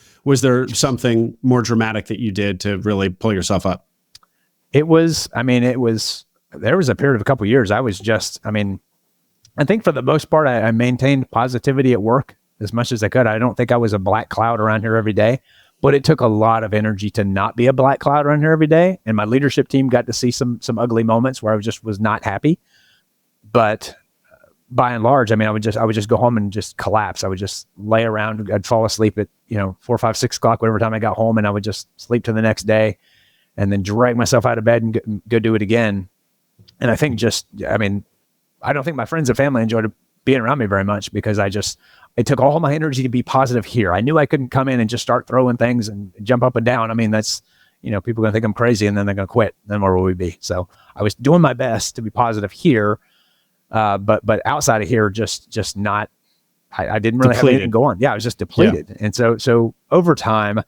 S1: something more dramatic that you did to really pull yourself up?
S2: There was a period of a couple of years. I think for the most part, I maintained positivity at work as much as I could. I don't think I was a black cloud around here every day, but it took a lot of energy to not be a black cloud around here every day. And my leadership team got to see some ugly moments where I was not happy. But by and large, I would just go home and just collapse. I would just lay around. I'd fall asleep at 4, 5, 6 o'clock, whatever time I got home, and I would just sleep to the next day, and then drag myself out of bed and go do it again. And I think I don't think my friends and family enjoyed being around me very much, because it took all my energy to be positive here. I knew I couldn't come in and just start throwing things and jump up and down. That's, people are going to think I'm crazy, and then they're going to quit. Then where will we be? So I was doing my best to be positive here. But outside of here, just not, I didn't really have anything going. Yeah, I was just depleted. Yeah. And so over time,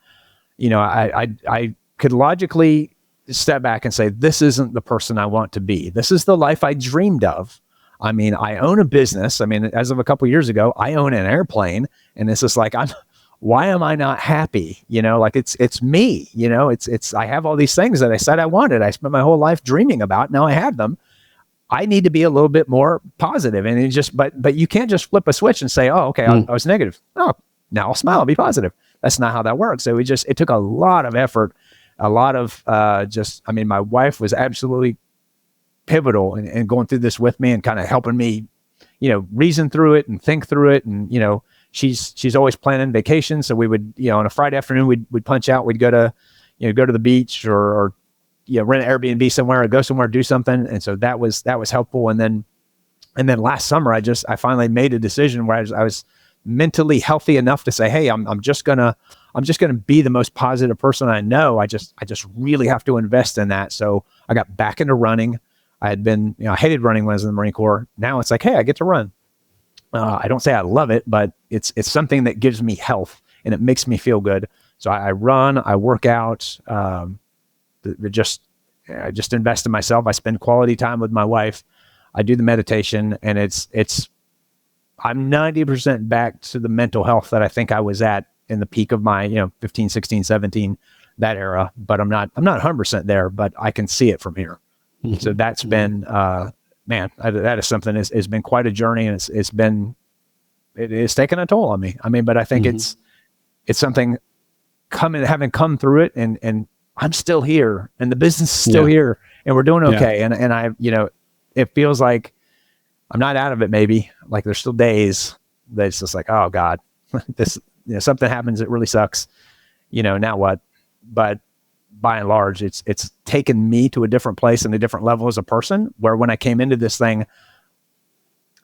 S2: I could logically step back and say, this isn't the person I want to be. This is the life I dreamed of. I own a business. As of a couple of years ago, I own an airplane, and it's just like, why am I not happy? It's me, I have all these things that I said I wanted. I spent my whole life dreaming about. Now I have them. I need to be a little bit more positive. And but you can't just flip a switch and say, oh, okay, I was negative. Oh, now I'll smile, be positive. That's not how that works. So it took a lot of effort, a lot of my wife was absolutely pivotal in going through this with me and kind of helping me, reason through it and think through it. And, she's always planning vacations. So we would, on a Friday afternoon, we'd punch out, we'd go to the beach or rent an Airbnb somewhere or go somewhere, do something. And so that was helpful. And then last summer, I finally made a decision where I was mentally healthy enough to say, hey, I'm just gonna be the most positive person I know. I just really have to invest in that. So I got back into running. I had been, I hated running when I was in the Marine Corps. Now it's like, hey, I get to run. I don't say I love it, but it's something that gives me health and it makes me feel good. So I run, I work out, I just invest in myself. I spend quality time with my wife. I do the meditation, and I'm 90% back to the mental health that I think I was at in the peak of my, 15, 16, 17, that era, but I'm not 100% there, but I can see it from here. Mm-hmm. So that's been, that is something has been quite a journey, and it's taken a toll on me. But I think it's something having come through it, and I'm still here, and the business is still here, and we're doing okay. Yeah. And I, it feels like I'm not out of it. Maybe like there's still days that it's just like, oh God, this, something happens. It really sucks. Now what? But by and large, it's taken me to a different place and a different level as a person, where when I came into this thing,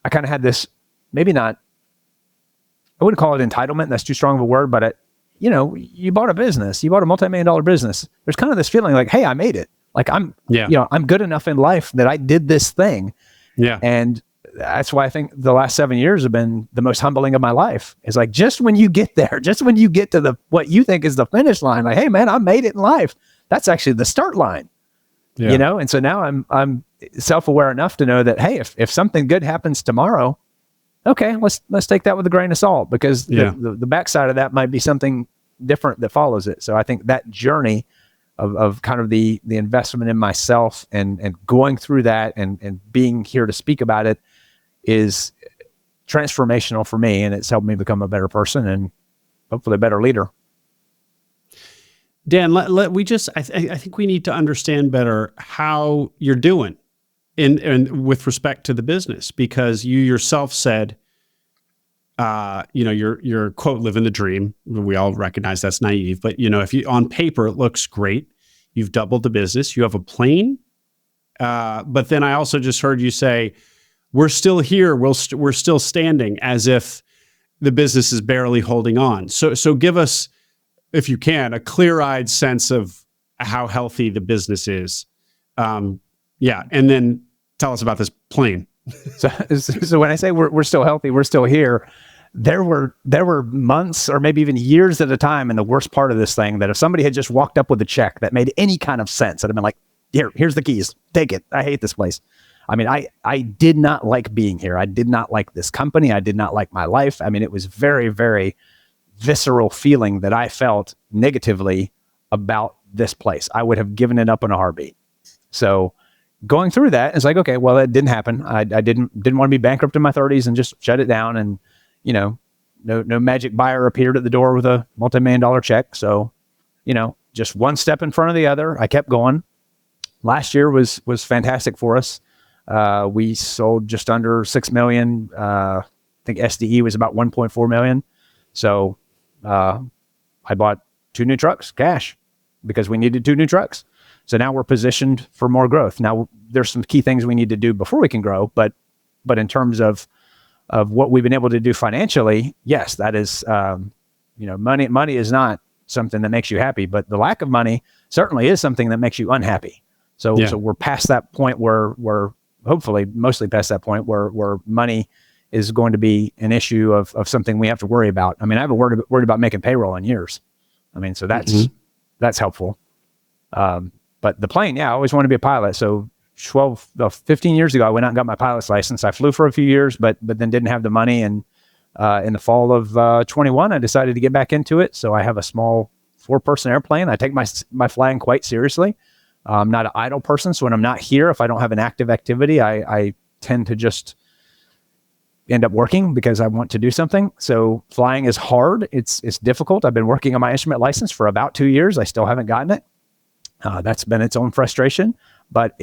S2: I kind of had this, maybe not, I wouldn't call it entitlement. That's too strong of a word, but you bought a business, you bought a multi-million-dollar business. There's kind of this feeling like, hey, I made it. Like I'm good enough in life that I did this thing. Yeah. And that's why I think the last 7 years have been the most humbling of my life. It's like, just when you get there, just when you get to what you think is the finish line, like, hey man, I made it in life. That's actually the start line, And so now I'm self-aware enough to know that, hey, if something good happens tomorrow, okay, let's take that with a grain of salt, because the backside of that might be something different that follows it. So I think that journey of kind of the investment in myself and going through that and being here to speak about it is transformational for me, and it's helped me become a better person and hopefully a better leader.
S1: Dan, I think we need to understand better how you're doing in with respect to the business, because you yourself said, your quote, living the dream. We all recognize that's naive, but if you, on paper, it looks great. You've doubled the business. You have a plane. But then I also just heard you say, we're still here. We're still standing, as if the business is barely holding on. So give us, if you can, a clear-eyed sense of how healthy the business is. And then tell us about this plane.
S2: So when I say we're still healthy, we're still here, there were months or maybe even years at a time in the worst part of this thing that if somebody had just walked up with a check that made any kind of sense, I'd have been like, here's the keys, take it. I hate this place. I mean, I did not like being here. I did not like this company. I did not like my life. I mean, it was very, very visceral feeling that I felt negatively about this place. I would have given it up in a heartbeat. So going through that, it's like, okay, well, that didn't happen. I didn't want to be bankrupt in my 30s and just shut it down. And, no magic buyer appeared at the door with a multi-million-dollar check. So, just one step in front of the other. I kept going. Last year was fantastic for us. We sold just under 6 million. I think SDE was about 1.4 million. So I bought 2 new trucks, cash, because we needed 2 new trucks. So now we're positioned for more growth. Now there's some key things we need to do before we can grow, but in terms of what we've been able to do financially, yes, that is, money is not something that makes you happy, but the lack of money certainly is something that makes you unhappy. So we're past that point where we're hopefully mostly past that point where money is going to be an issue of something we have to worry about. I mean, I haven't worried about making payroll in years. I mean, so that's helpful. But the plane, I always wanted to be a pilot. So 15 years ago, I went out and got my pilot's license. I flew for a few years, but then didn't have the money. And in the fall of 21, I decided to get back into it. So I have a small 4-person airplane. I take my flying quite seriously. I'm not an idle person. So when I'm not here, if I don't have an active activity, I tend to just end up working because I want to do something. So flying is hard. It's difficult. I've been working on my instrument license for about 2 years. I still haven't gotten it. That's been its own frustration, but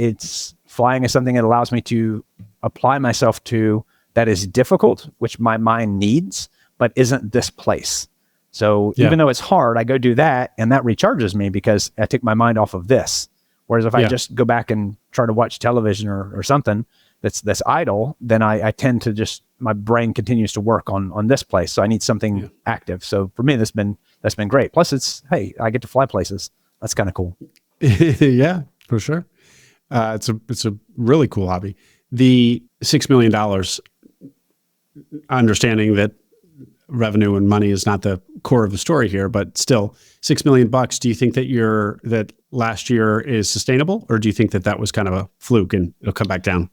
S2: flying is something that allows me to apply myself to that is difficult, which my mind needs, but isn't this place. So even though it's hard, I go do that and that recharges me because I take my mind off of this. Whereas if I just go back and try to watch television or something that's idle, then I tend to my brain continues to work on this place. So I need something active. So for me, that's been great. Plus I get to fly places. That's kind of cool.
S1: Yeah, for sure. It's a really cool hobby. The $6 million, understanding that revenue and money is not the core of the story here, but still $6 million. Do you think that last year is sustainable, or do you think that was kind of a fluke and it'll come back down?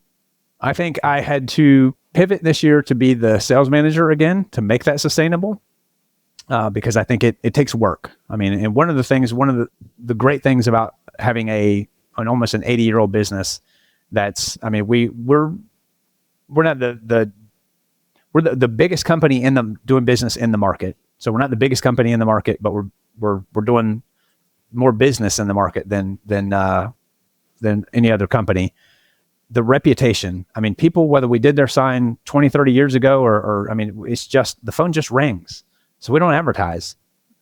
S2: I think I had to pivot this year to be the sales manager again to make that sustainable. Because I think it takes work. I mean, and one of the great things about having almost an 80-year-old business, we're not we're the biggest company doing business in the market. So we're not the biggest company in the market, but we're doing more business in the market than any other company. The reputation, people, whether we did their sign 20, 30 years ago or it's just, the phone just rings. So we don't advertise.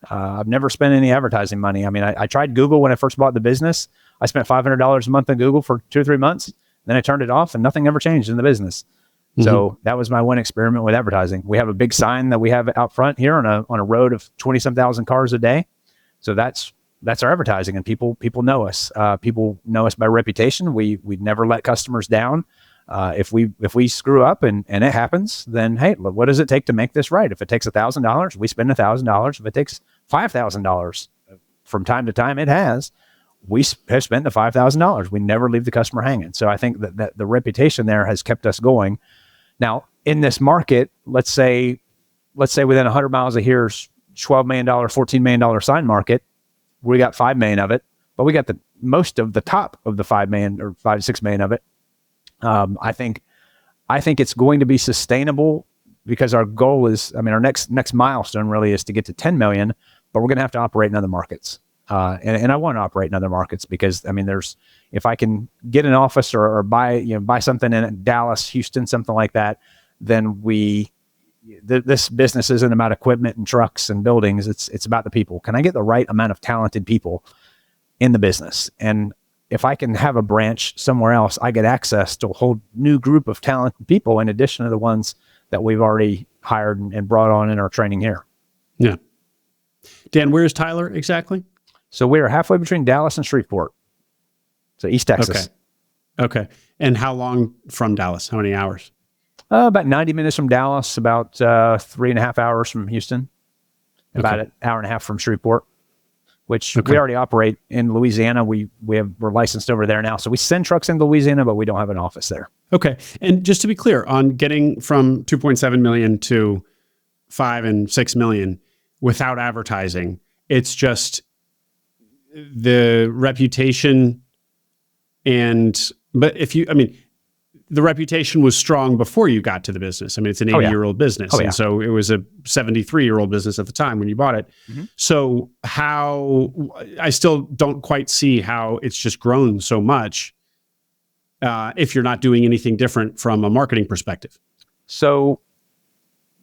S2: I've never spent any advertising money. I tried Google when I first bought the business. I spent $500 a month on Google for 2 or 3 months. Then I turned it off and nothing ever changed in the business. Mm-hmm. So that was my one experiment with advertising. We have a big sign that we have out front here on a road of 20-some thousand cars a day. So that's our advertising, and people know us. People know us by reputation. We never let customers down. If we screw up and it happens, then hey, look, what does it take to make this right? If it takes $1,000, we spend $1,000. If it takes $5,000, from time to time it has, we have spent the $5,000. We never leave the customer hanging. So I think that the reputation there has kept us going. Now in this market, let's say within 100 miles of here's $12 million, $14 million sign market. We got 5 million of it, but we got the most of the top of the 5 million or 5 to 6 million of it. I think it's going to be sustainable because our goal is, our next milestone really is to get to 10 million, but we're going to have to operate in other markets. And I want to operate in other markets because if I can get an office or buy something in Dallas, Houston, something like that, then this business isn't about equipment and trucks and buildings. It's about the people. Can I get the right amount of talented people in the business? And if I can have a branch somewhere else, I get access to a whole new group of talented people in addition to the ones that we've already hired and brought on in our training here.
S1: Yeah. Dan, where's Tyler exactly?
S2: So we are halfway between Dallas and Shreveport. So East Texas.
S1: Okay. And how long from Dallas? How many hours?
S2: About 90 minutes from Dallas, about 3.5 hours from Houston, about an hour and a half from Shreveport, which we already operate in Louisiana. We're licensed over there now. So we send trucks into Louisiana, but we don't have an office there.
S1: Okay. And just to be clear, on getting from 2.7 million to 5 and 6 million without advertising, it's just the reputation the reputation was strong before you got to the business. It's an 80-year-old business. And so it was a 73-year-old business at the time when you bought it. Mm-hmm. So I still don't quite see how it's just grown so much if you're not doing anything different from a marketing perspective.
S2: So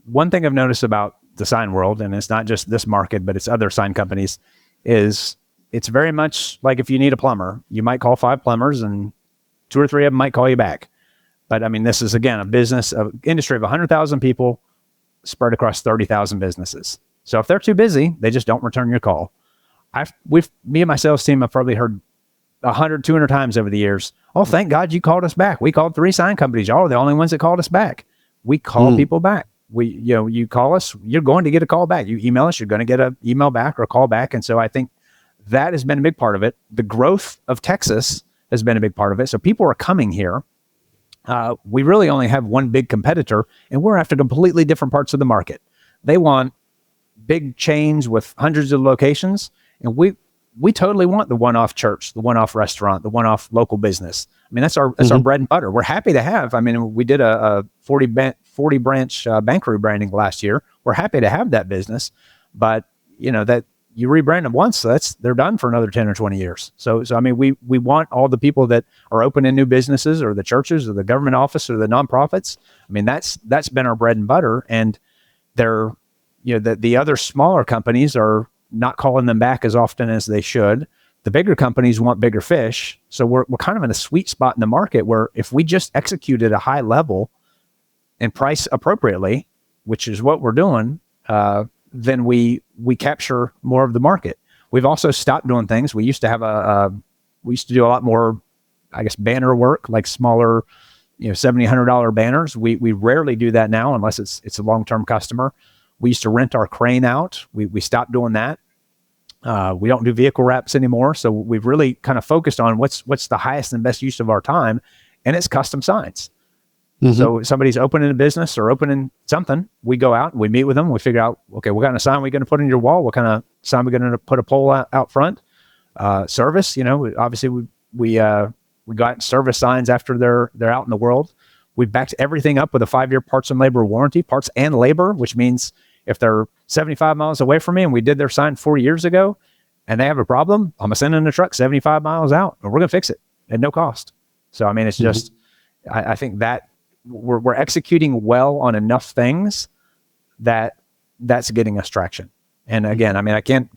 S2: one thing I've noticed about the sign world, and it's not just this market, but it's other sign companies, is it's very much like if you need a plumber, you might call 5 plumbers and 2 or 3 of them might call you back. But this is, again, an industry of 100,000 people spread across 30,000 businesses. So if they're too busy, they just don't return your call. Me and my sales team have probably heard 100, 200 times over the years, "Oh, thank God you called us back. We called 3 sign companies. Y'all are the only ones that called us back." We call people back. You call us, you're going to get a call back. You email us, you're going to get an email back or a call back. And so I think that has been a big part of it. The growth of Texas has been a big part of it. So people are coming here. We really only have one big competitor, and we're after completely different parts of the market. They want big chains with hundreds of locations, and we totally want the one-off church, the one-off restaurant, the one-off local business. That's our bread and butter. We're happy to have. We did a 40 branch bank rebranding last year. We're happy to have that business, but that you rebrand them once, so they're done for another 10 or 20 years. So we want all the people that are opening new businesses, or the churches, or the government office, or the nonprofits. That's been our bread and butter, and they're the other smaller companies are not calling them back as often as they should. The bigger companies want bigger fish. So we're kind of in a sweet spot in the market where if we just execute at a high level and price appropriately, which is what we're doing, then we capture more of the market. We've also stopped doing things. We used to do a lot more, banner work, like smaller, $70, $100 banners. We rarely do that now unless it's a long-term customer. We used to rent our crane out. We stopped doing that. We don't do vehicle wraps anymore. So we've really kind of focused on what's the highest and best use of our time, and it's custom signs. Mm-hmm. So if somebody's opening a business or opening something, we go out and we meet with them. We figure out, okay, what kind of sign are we going to put on your wall? What kind of sign are we going to put a pole out front? Service, obviously we got service signs after they're out in the world. We backed everything up with a 5-year parts and labor warranty, parts and labor, which means if they're 75 miles away from me and we did their sign 4 years ago and they have a problem, I'm going to send in a truck 75 miles out and we're going to fix it at no cost. So, it's just, I think that we're executing well on enough things that's getting us traction. And again, I can't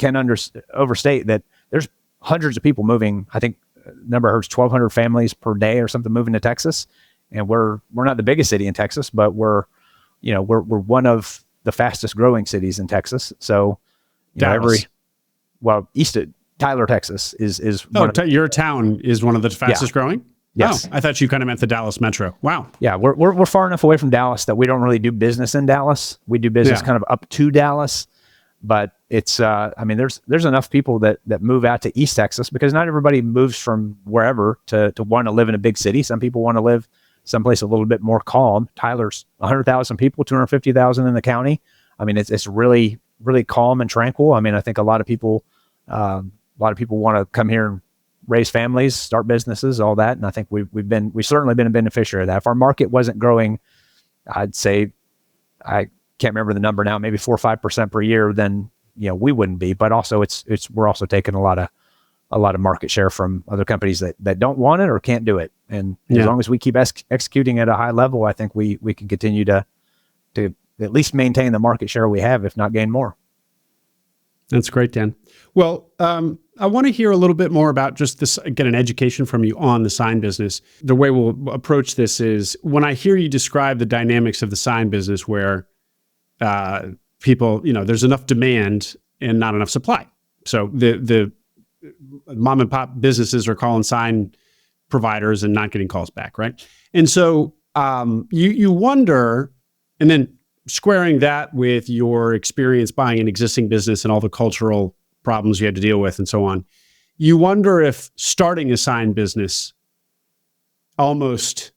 S2: overstate that there's hundreds of people moving. I think number I heard is 1,200 families per day or something moving to Texas. And we're not the biggest city in Texas, but we're one of the fastest growing cities in Texas. So Tyler, Texas is
S1: your town is one of the fastest growing?
S2: Yes.
S1: Oh, I thought you kind of meant the Dallas metro. Wow.
S2: Yeah, we're far enough away from Dallas that we don't really do business in Dallas. We do business kind of up to Dallas, but it's there's enough people that move out to East Texas because not everybody moves from wherever to want to live in a big city. Some people want to live someplace a little bit more calm. Tyler's 100,000 people, 250,000 in the county. It's really, really calm and tranquil. I think a lot of people want to come here and raise families, start businesses, all that. And I think we've certainly been a beneficiary of that. If our market wasn't growing, I'd say, I can't remember the number now, maybe 4 or 5% per year, then we wouldn't be. But also, we're also taking a lot of market share from other companies that don't want it or can't do it. And as long as we keep executing at a high level, I think we can continue to at least maintain the market share we have, if not gain more.
S1: That's great, Dan. Well, I want to hear a little bit more about just this, get an education from you on the sign business. The way we'll approach this is when I hear you describe the dynamics of the sign business where people, there's enough demand and not enough supply. So the mom and pop businesses are calling sign providers and not getting calls back, right? And so you wonder, and then squaring that with your experience buying an existing business and all the cultural problems you had to deal with and so on, you wonder if starting a sign business almost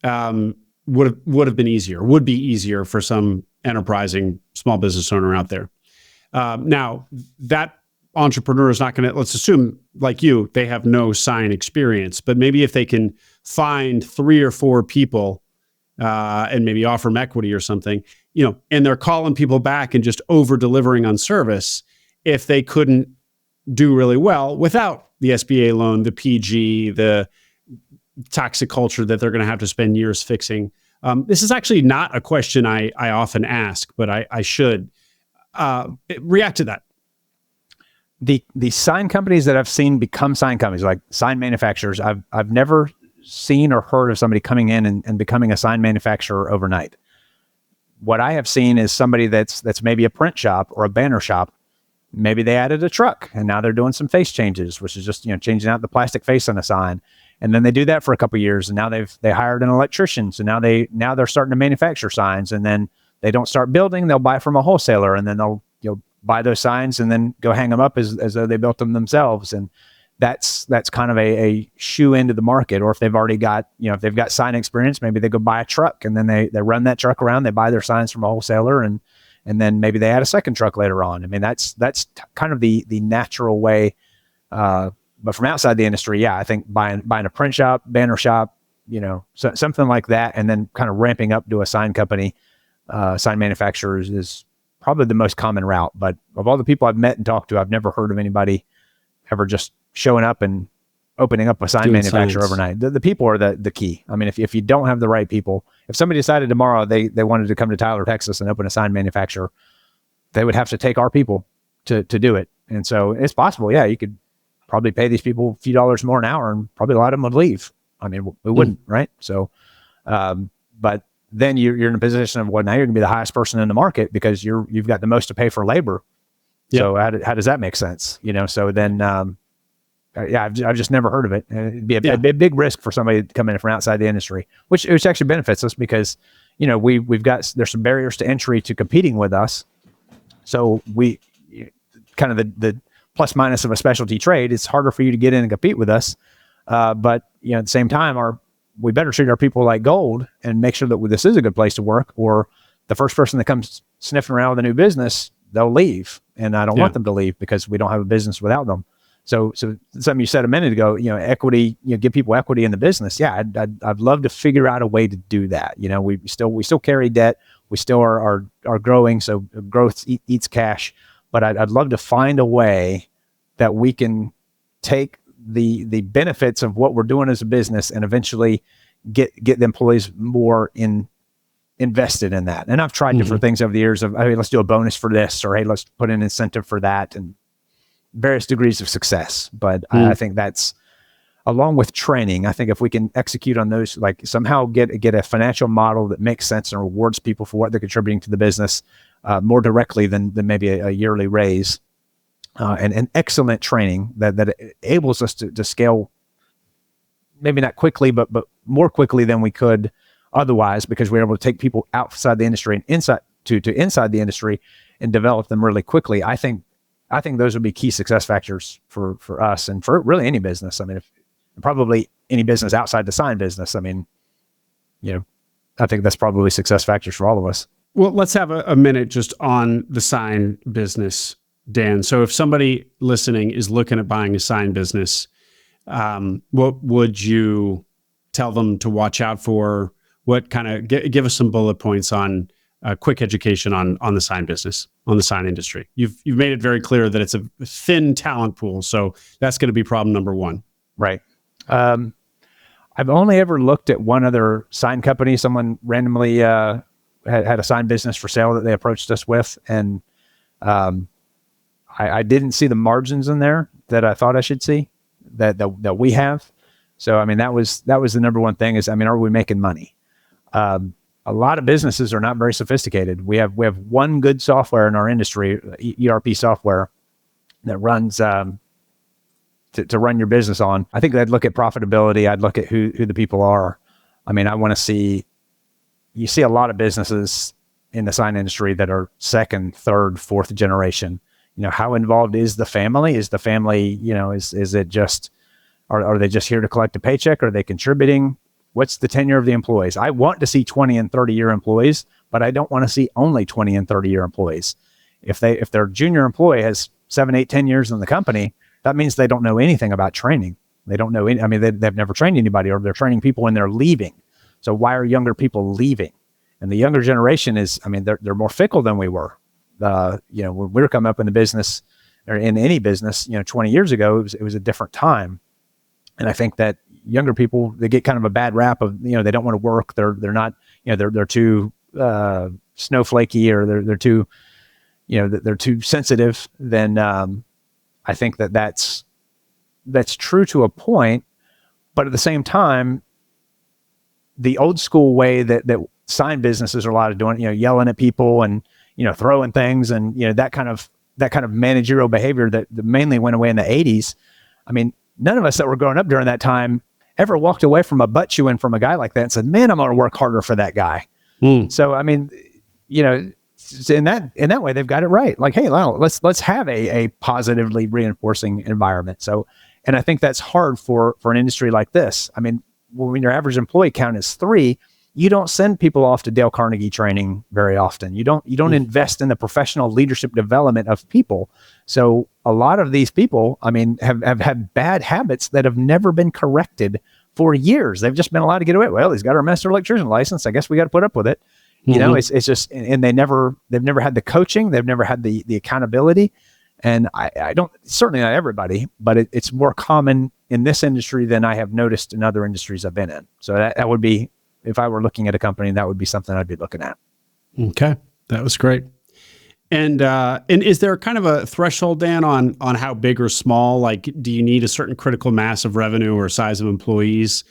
S1: would be easier for some enterprising small business owner out there. Now, that entrepreneur is not going to, let's assume like you, they have no sign experience, but maybe if they can find 3 or 4 people and maybe offer them equity or something, and they're calling people back and just over delivering on service, if they couldn't do really well without the SBA loan, the PG, the toxic culture that they're going to have to spend years fixing. This is actually not a question I often ask, but I should react to that.
S2: The sign companies that I've seen become sign companies, like sign manufacturers, I've never seen or heard of somebody coming in and becoming a sign manufacturer overnight. What I have seen is somebody that's maybe a print shop or a banner shop. Maybe they added a truck and now they're doing some face changes, which is just changing out the plastic face on a sign. And then they do that for a couple of years, and now they hired an electrician. So now they're starting to manufacture signs, and then they don't start building. They'll buy from a wholesaler, and then they'll buy those signs and then go hang them up as though they built them themselves. And that's kind of a shoe into the market. Or if they've already got, if they've got sign experience, maybe they go buy a truck and then they run that truck around, they buy their signs from a wholesaler, and then maybe they add a second truck later on. I mean, that's kind of the natural way. But from outside the industry, I think buying a print shop, banner shop, something like that, and then kind of ramping up to a sign company, sign manufacturers is probably the most common route. But of all the people I've met and talked to, I've never heard of anybody ever just showing up and opening up a sign manufacturer overnight. The people are the key. I mean, if you don't have the right people, if somebody decided tomorrow they wanted to come to Tyler, Texas and open a sign manufacturer, they would have to take our people to do it. And so it's possible. Yeah, you could probably pay these people a few dollars more an hour and probably a lot of them would leave. I mean, we wouldn't, right? So, but then you're in a position of, well, now you're gonna be the highest person in the market because you've got the most to pay for labor. Yep. So how does that make sense? So then, I've just never heard of it. And it'd be a big risk for somebody to come in from outside the industry, which actually benefits us because, there's some barriers to entry to competing with us. So we kind of the plus minus of a specialty trade, it's harder for you to get in and compete with us. But at the same time, we better treat our people like gold and make sure that this is a good place to work, or the first person that comes sniffing around with a new business, they'll leave. And I don't want them to leave because we don't have a business without them. So something you said a minute ago, equity, give people equity in the business. Yeah, I'd love to figure out a way to do that. We still carry debt. We still are growing. So growth eats cash. But I'd love to find a way that we can take the benefits of what we're doing as a business and eventually get the employees more invested in that. And I've tried different things over the years of, hey, let's do a bonus for this, or hey, let's put an incentive for that, and various degrees of success. But I think that's, along with training, I think if we can execute on those, like somehow get a financial model that makes sense and rewards people for what they're contributing to the business more directly than maybe a yearly raise, and excellent training that enables us to scale, maybe not quickly, but more quickly than we could otherwise, because we're able to take people outside the industry and inside the industry and develop them really quickly. I think those would be key success factors for us and for really any business. I mean, probably any business outside the sign business. I mean, I think that's probably success factors for all of us.
S1: Well, let's have a minute just on the sign business, Dan. So if somebody listening is looking at buying a sign business, what would you tell them to watch out for? What kind of, give us some bullet points on a quick education on the sign business, on the sign industry. You've made it very clear that it's a thin talent pool, so that's going to be problem number one.
S2: Right. I've only ever looked at one other sign company. Someone randomly had a sign business for sale that they approached us with, and I didn't see the margins in there that I thought I should see that we have. So I mean, that was the number one thing is, I mean, are we making money? A lot of businesses are not very sophisticated. We have one good software in our industry, ERP software, that runs to run your business on. I think I'd look at profitability. I'd look at who the people are. I mean, I want to see, you see a lot of businesses in the sign industry that are second, third, fourth generation. You know, how involved is the family? Is the family, you know, is it just, are they just here to collect a paycheck? Are they contributing? What's the tenure of the employees? I want to see 20 and 30-year employees, but I don't want to see only 20 and 30-year employees. If their junior employee has 7, 8, 10 years in the company, that means they don't know anything about training. They don't know any, I mean, they've never trained anybody, or they're training people and they're leaving. So why are younger people leaving? And the younger generation is, I mean, they're more fickle than we were. You know, when we were coming up in the business, or in any business, you know, 20 years ago, it was a different time. And I think that younger people, they get kind of a bad rap of, you know, they don't want to work. They're not, you know, they're too snowflakey, or they're too, you know, they're too sensitive. Then I think that's true to a point, but at the same time, the old school way that sign businesses are a lot of doing, you know, yelling at people and, you know, throwing things and, you know, that kind of managerial behavior that mainly went away in the 80s. I mean, none of us that were growing up during that time ever walked away from a butt chewing from a guy like that and said, man, I'm going to work harder for that guy. So, I mean, you know, in that way, they've got it right. Like, hey, well, let's have a positively reinforcing environment. So, and I think that's hard for an industry like this. I mean, when your average employee count is 3, you don't send people off to Dale Carnegie training very often. You don't invest in the professional leadership development of people. So a lot of these people, I mean, have had bad habits that have never been corrected for years. They've just been allowed to get away. Well, he's got our master electrician license. I guess we got to put up with it. You know, it's just, and they've never had the coaching. They've never had the accountability. And I don't, certainly not everybody, but it's more common in this industry than I have noticed in other industries I've been in. So that would be, if I were looking at a company, that would be something I'd be looking at.
S1: Okay. That was great. And is there kind of a threshold, Dan, on how big or small? Like, do you need a certain critical mass of revenue or size of employees?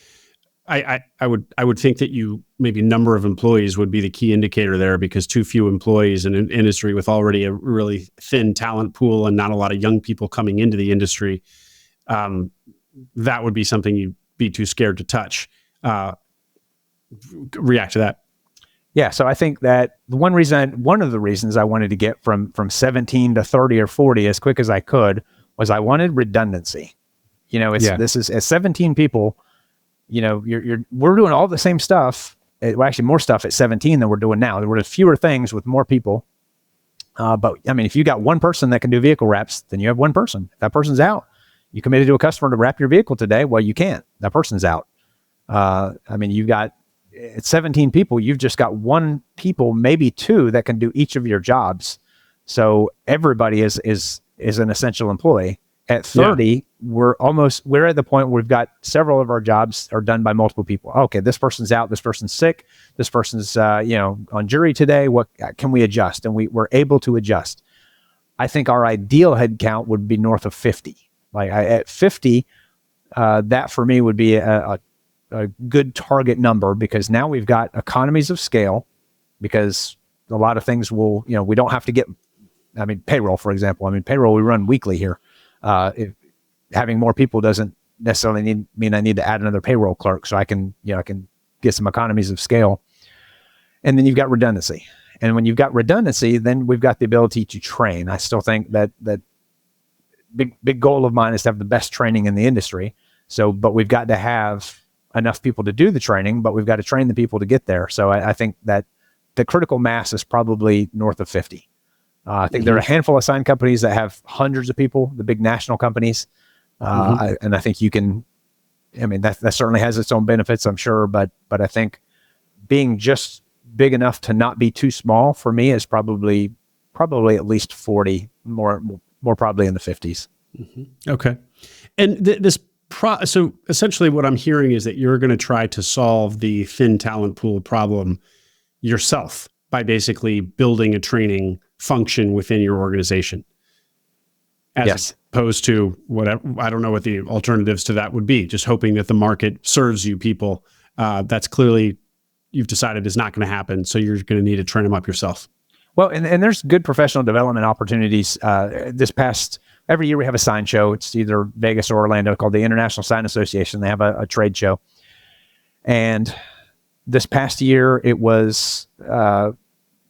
S1: I would think that maybe number of employees would be the key indicator there, because too few employees in an industry with already a really thin talent pool and not a lot of young people coming into the industry, that would be something you'd be too scared to touch. React to that.
S2: Yeah. So I think that one of the reasons I wanted to get from 17 to 30 or 40 as quick as I could was I wanted redundancy. You know, this is at 17 people, you know, we're doing all the same stuff. Well, actually more stuff at 17 than we're doing now. There were fewer things with more people. But I mean, if you got one person that can do vehicle wraps, then you have one person. If that person's out, you committed to a customer to wrap your vehicle today. Well, you can't. That person's out. I mean, you've got, at 17 people, you've just got one people, maybe 2 that can do each of your jobs. So everybody is an essential employee. At 30, we're at the point where we've got several of our jobs are done by multiple people. Okay, this person's out, this person's sick, this person's on jury today. What can we adjust? And we're able to adjust. I think our ideal head count would be north of 50. Like at 50, that for me would be a good target number, because now we've got economies of scale, because a lot of things will, you know, we don't have to get, I mean, payroll, for example. I mean, payroll we run weekly here. If having more people doesn't necessarily mean I need to add another payroll clerk, so I can get some economies of scale. And then you've got redundancy. And when you've got redundancy, then we've got the ability to train. I still think that big goal of mine is to have the best training in the industry. So, but we've got to have enough people to do the training, but we've got to train the people to get there. So I think that the critical mass is probably north of 50. I think there are a handful of sign companies that have hundreds of people, the big national companies. And I think you can, I mean, that certainly has its own benefits, I'm sure. But I think being just big enough to not be too small for me is probably at least 40, more probably in the 50s.
S1: Okay. And so essentially what I'm hearing is that you're going to try to solve the thin talent pool problem yourself by basically building a training function within your organization. As opposed to whatever, I don't know what the alternatives to that would be, just hoping that the market serves you people. That's clearly you've decided is not going to happen. So you're going to need to train them up yourself.
S2: Well, and there's good professional development opportunities. Every year we have a sign show. It's either Vegas or Orlando, called the International Sign Association. They have a trade show. And this past year it was,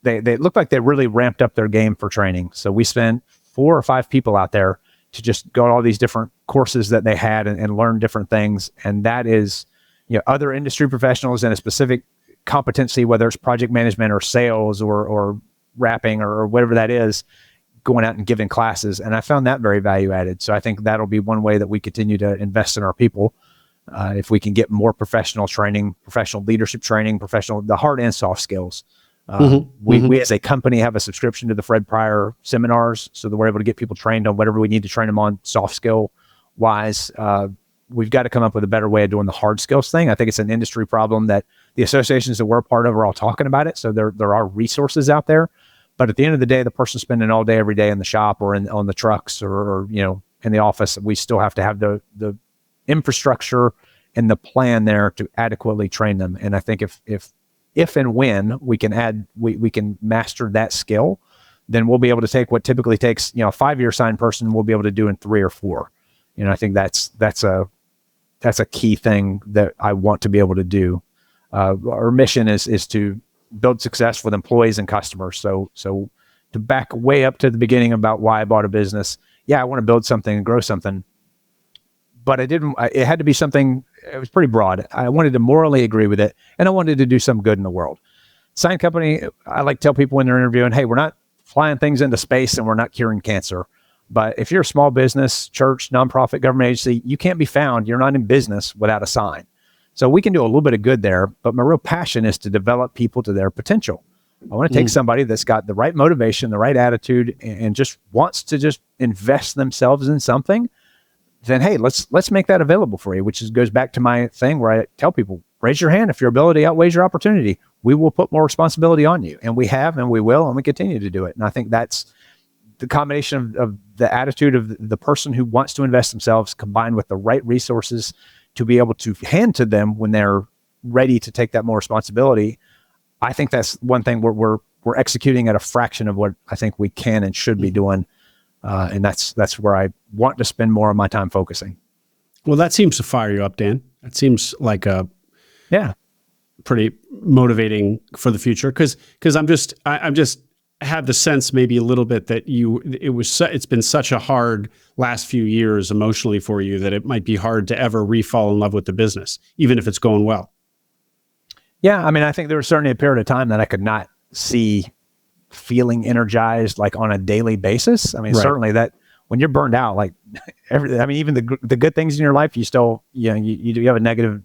S2: they looked like they really ramped up their game for training. So we spent 4 or 5 people out there to just go to all these different courses that they had and learn different things. And that is, other industry professionals in a specific competency, whether it's project management or sales or wrapping or whatever that is, going out and giving classes. And I found that very value added. So I think that'll be one way that we continue to invest in our people. If we can get more professional training, professional leadership training, the hard and soft skills. We as a company have a subscription to the Fred Pryor seminars, so that we're able to get people trained on whatever we need to train them on soft skill wise. We've got to come up with a better way of doing the hard skills thing. I think it's an industry problem that the associations that we're a part of are all talking about it. So there are resources out there, but at the end of the day, the person spending all day, every day in the shop or on the trucks or in the office, we still have to have the infrastructure and the plan there to adequately train them. And I think if and when we can we can master that skill, then we'll be able to take what typically takes, a 5-year sign person, we'll be able to do in 3 or 4. I think that's a key thing that I want to be able to do. Our mission is to build success with employees and customers. So to back way up to the beginning about why I bought a business. Yeah, I want to build something and grow something, but it had to be something, it was pretty broad. I wanted to morally agree with it, and I wanted to do some good in the world. Sign company, I like to tell people when they're interviewing, hey, we're not flying things into space and we're not curing cancer. But if you're a small business, church, nonprofit, government agency, you can't be found. You're not in business without a sign. So we can do a little bit of good there, but my real passion is to develop people to their potential. I want to take somebody that's got the right motivation, the right attitude, and just wants to just invest themselves in something. Then, hey, let's make that available for you, which goes back to my thing where I tell people, raise your hand if your ability outweighs your opportunity. We will put more responsibility on you. And we have, and we will, and we continue to do it. And I think that's the combination of the attitude of the person who wants to invest themselves combined with the right resources to be able to hand to them when they're ready to take that more responsibility. I think that's one thing we're executing at a fraction of what I think we can and should be doing. And that's where I want to spend more of my time focusing.
S1: Well, that seems to fire you up, Dan. That seems like pretty motivating for the future. Cause I'm just had the sense maybe a little bit that it's been such a hard last few years emotionally for you that it might be hard to ever re-fall in love with the business, even if it's going well.
S2: Yeah. I mean, I think there was certainly a period of time that I could not see feeling energized like on a daily basis. I mean, Certainly that when you're burned out, like even the good things in your life, you still, you have a negative,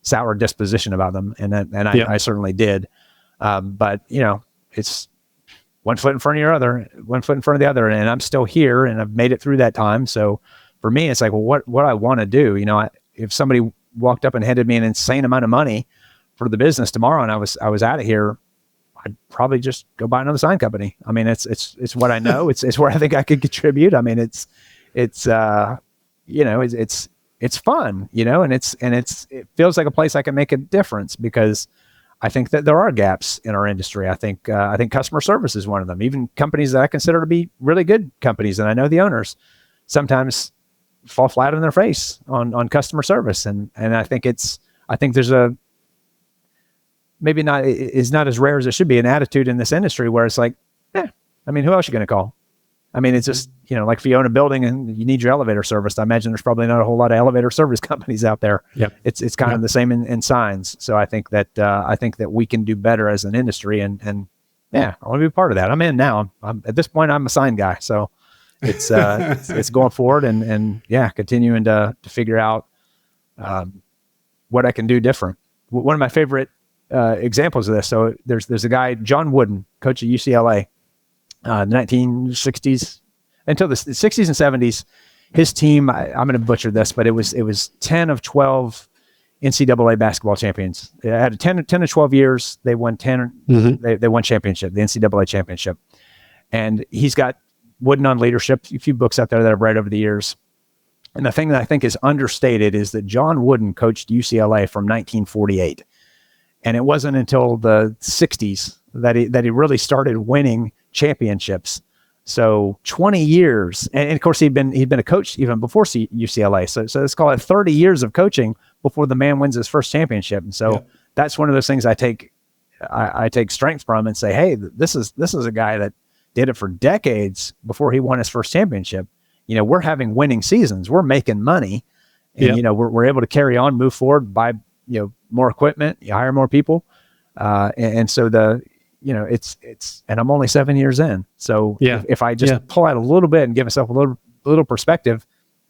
S2: sour disposition about them. I certainly did. But it's one foot in front of the other, and I'm still here and I've made it through that time. So for me, it's like, well, what I want to do, if somebody walked up and handed me an insane amount of money for the business tomorrow and I was out of here, I'd probably just go buy another sign company. I mean, it's what I know. It's where I think I could contribute. I mean, it's fun, and it feels like a place I can make a difference because I think that there are gaps in our industry. I think customer service is one of them. Even companies that I consider to be really good companies, and I know the owners sometimes fall flat on their face on customer service. And I think there's maybe not is not as rare as it should be, an attitude in this industry where it's like, who else are you going to call? I mean, it's just, like if you own a building and you need your elevator serviced, I imagine there's probably not a whole lot of elevator service companies out there. Yep. It's kind of the same in signs. So I think that we can do better as an industry and I want to be a part of that. I'm in now. I'm at this point, I'm a sign guy. So it's going forward and continuing to figure out what I can do different. One of my favorite examples of this. So there's a guy, John Wooden, coach at UCLA, the 1960s until the 60s and 70s. His team, I'm going to butcher this, but it was 10 of 12 NCAA basketball champions. It had 10 to 12 years. They won 10. They won championship, the NCAA championship. And he's got Wooden on leadership, a few books out there that I've read over the years. And the thing that I think is understated is that John Wooden coached UCLA from 1948. And it wasn't until the 60s that he really started winning championships. So 20 years. And of course, he'd been a coach even before UCLA. So let's call it 30 years of coaching before the man wins his first championship. And so that's one of those things I take strength from and say, hey, this is a guy that did it for decades before he won his first championship. We're having winning seasons. We're making money, and we're able to carry on, move forward, buy more equipment, you hire more people, and so it's and I'm only 7 years in. So if I just pull out a little bit and give myself a little perspective,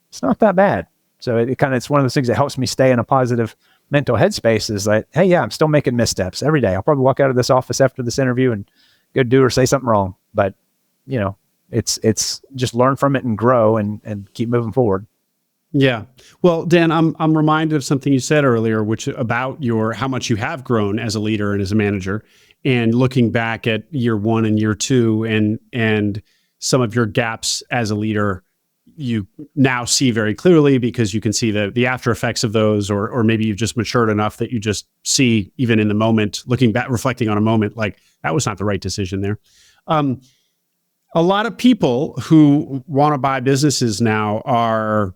S2: it's not that bad. So it's one of those things that helps me stay in a positive mental headspace. Is like, hey, I'm still making missteps every day. I'll probably walk out of this office after this interview and go do or say something wrong, but it's just learn from it and grow and keep moving forward.
S1: Yeah. Well, Dan, I'm reminded of something you said earlier, which about how much you have grown as a leader and as a manager, and looking back at year 1 and year 2 and some of your gaps as a leader, you now see very clearly because you can see the after effects of those, or maybe you've just matured enough that you just see even in the moment, looking back, reflecting on a moment, like that was not the right decision there. A lot of people who want to buy businesses now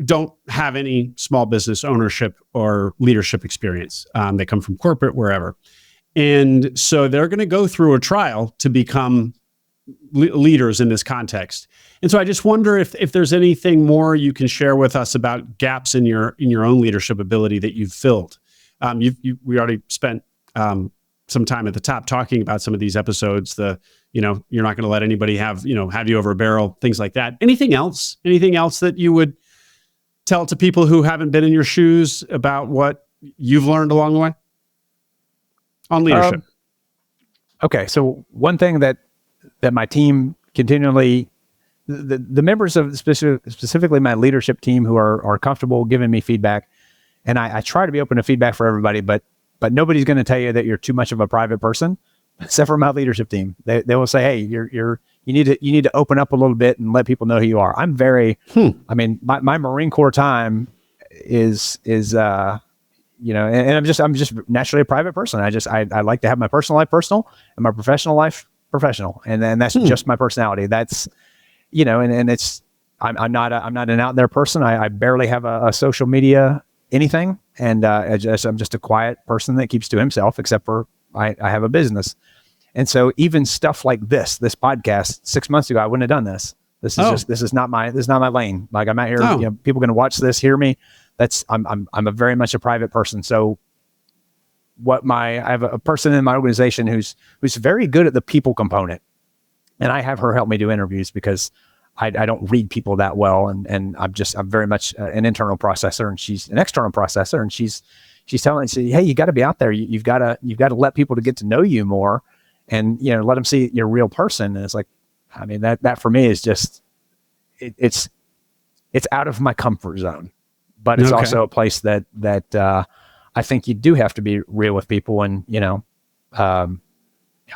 S1: don't have any small business ownership or leadership experience. They come from corporate, wherever. And so they're going to go through a trial to become leaders in this context. And so I just wonder if there's anything more you can share with us about gaps in your own leadership ability that you've filled. We already spent some time at the top talking about some of these episodes, you're not going to let anybody have you over a barrel, things like that. Anything else that you would tell to people who haven't been in your shoes about what you've learned along the way on leadership?
S2: Okay. So one thing that my team continually, the members of specifically my leadership team who are comfortable giving me feedback, and I try to be open to feedback for everybody, but nobody's going to tell you that you're too much of a private person, except for my leadership team. They will say, hey, you need to open up a little bit and let people know who you are. I'm very, I mean, my Marine Corps time is and I'm just naturally a private person. I like to have my personal life personal and my professional life professional. And then that's just my personality. That's, and it's, I'm not an out there person. I barely have a social media anything. And I'm just a quiet person that keeps to himself, except for I have a business. And so even stuff like this podcast 6 months ago, I wouldn't have done this. This is not my lane. Like I'm out here, people are going to watch this, hear me. I'm a very much a private person. So I have a person in my organization who's very good at the people component. And I have her help me do interviews because I don't read people that well. And I'm very much an internal processor, and she's an external processor. And she's telling me, hey, you got to be out there. You've got to let people to get to know you more, and let them see you're a real person. And it's like, I mean, that for me is just it's out of my comfort zone, but it's also a place that I think you do have to be real with people. And I'm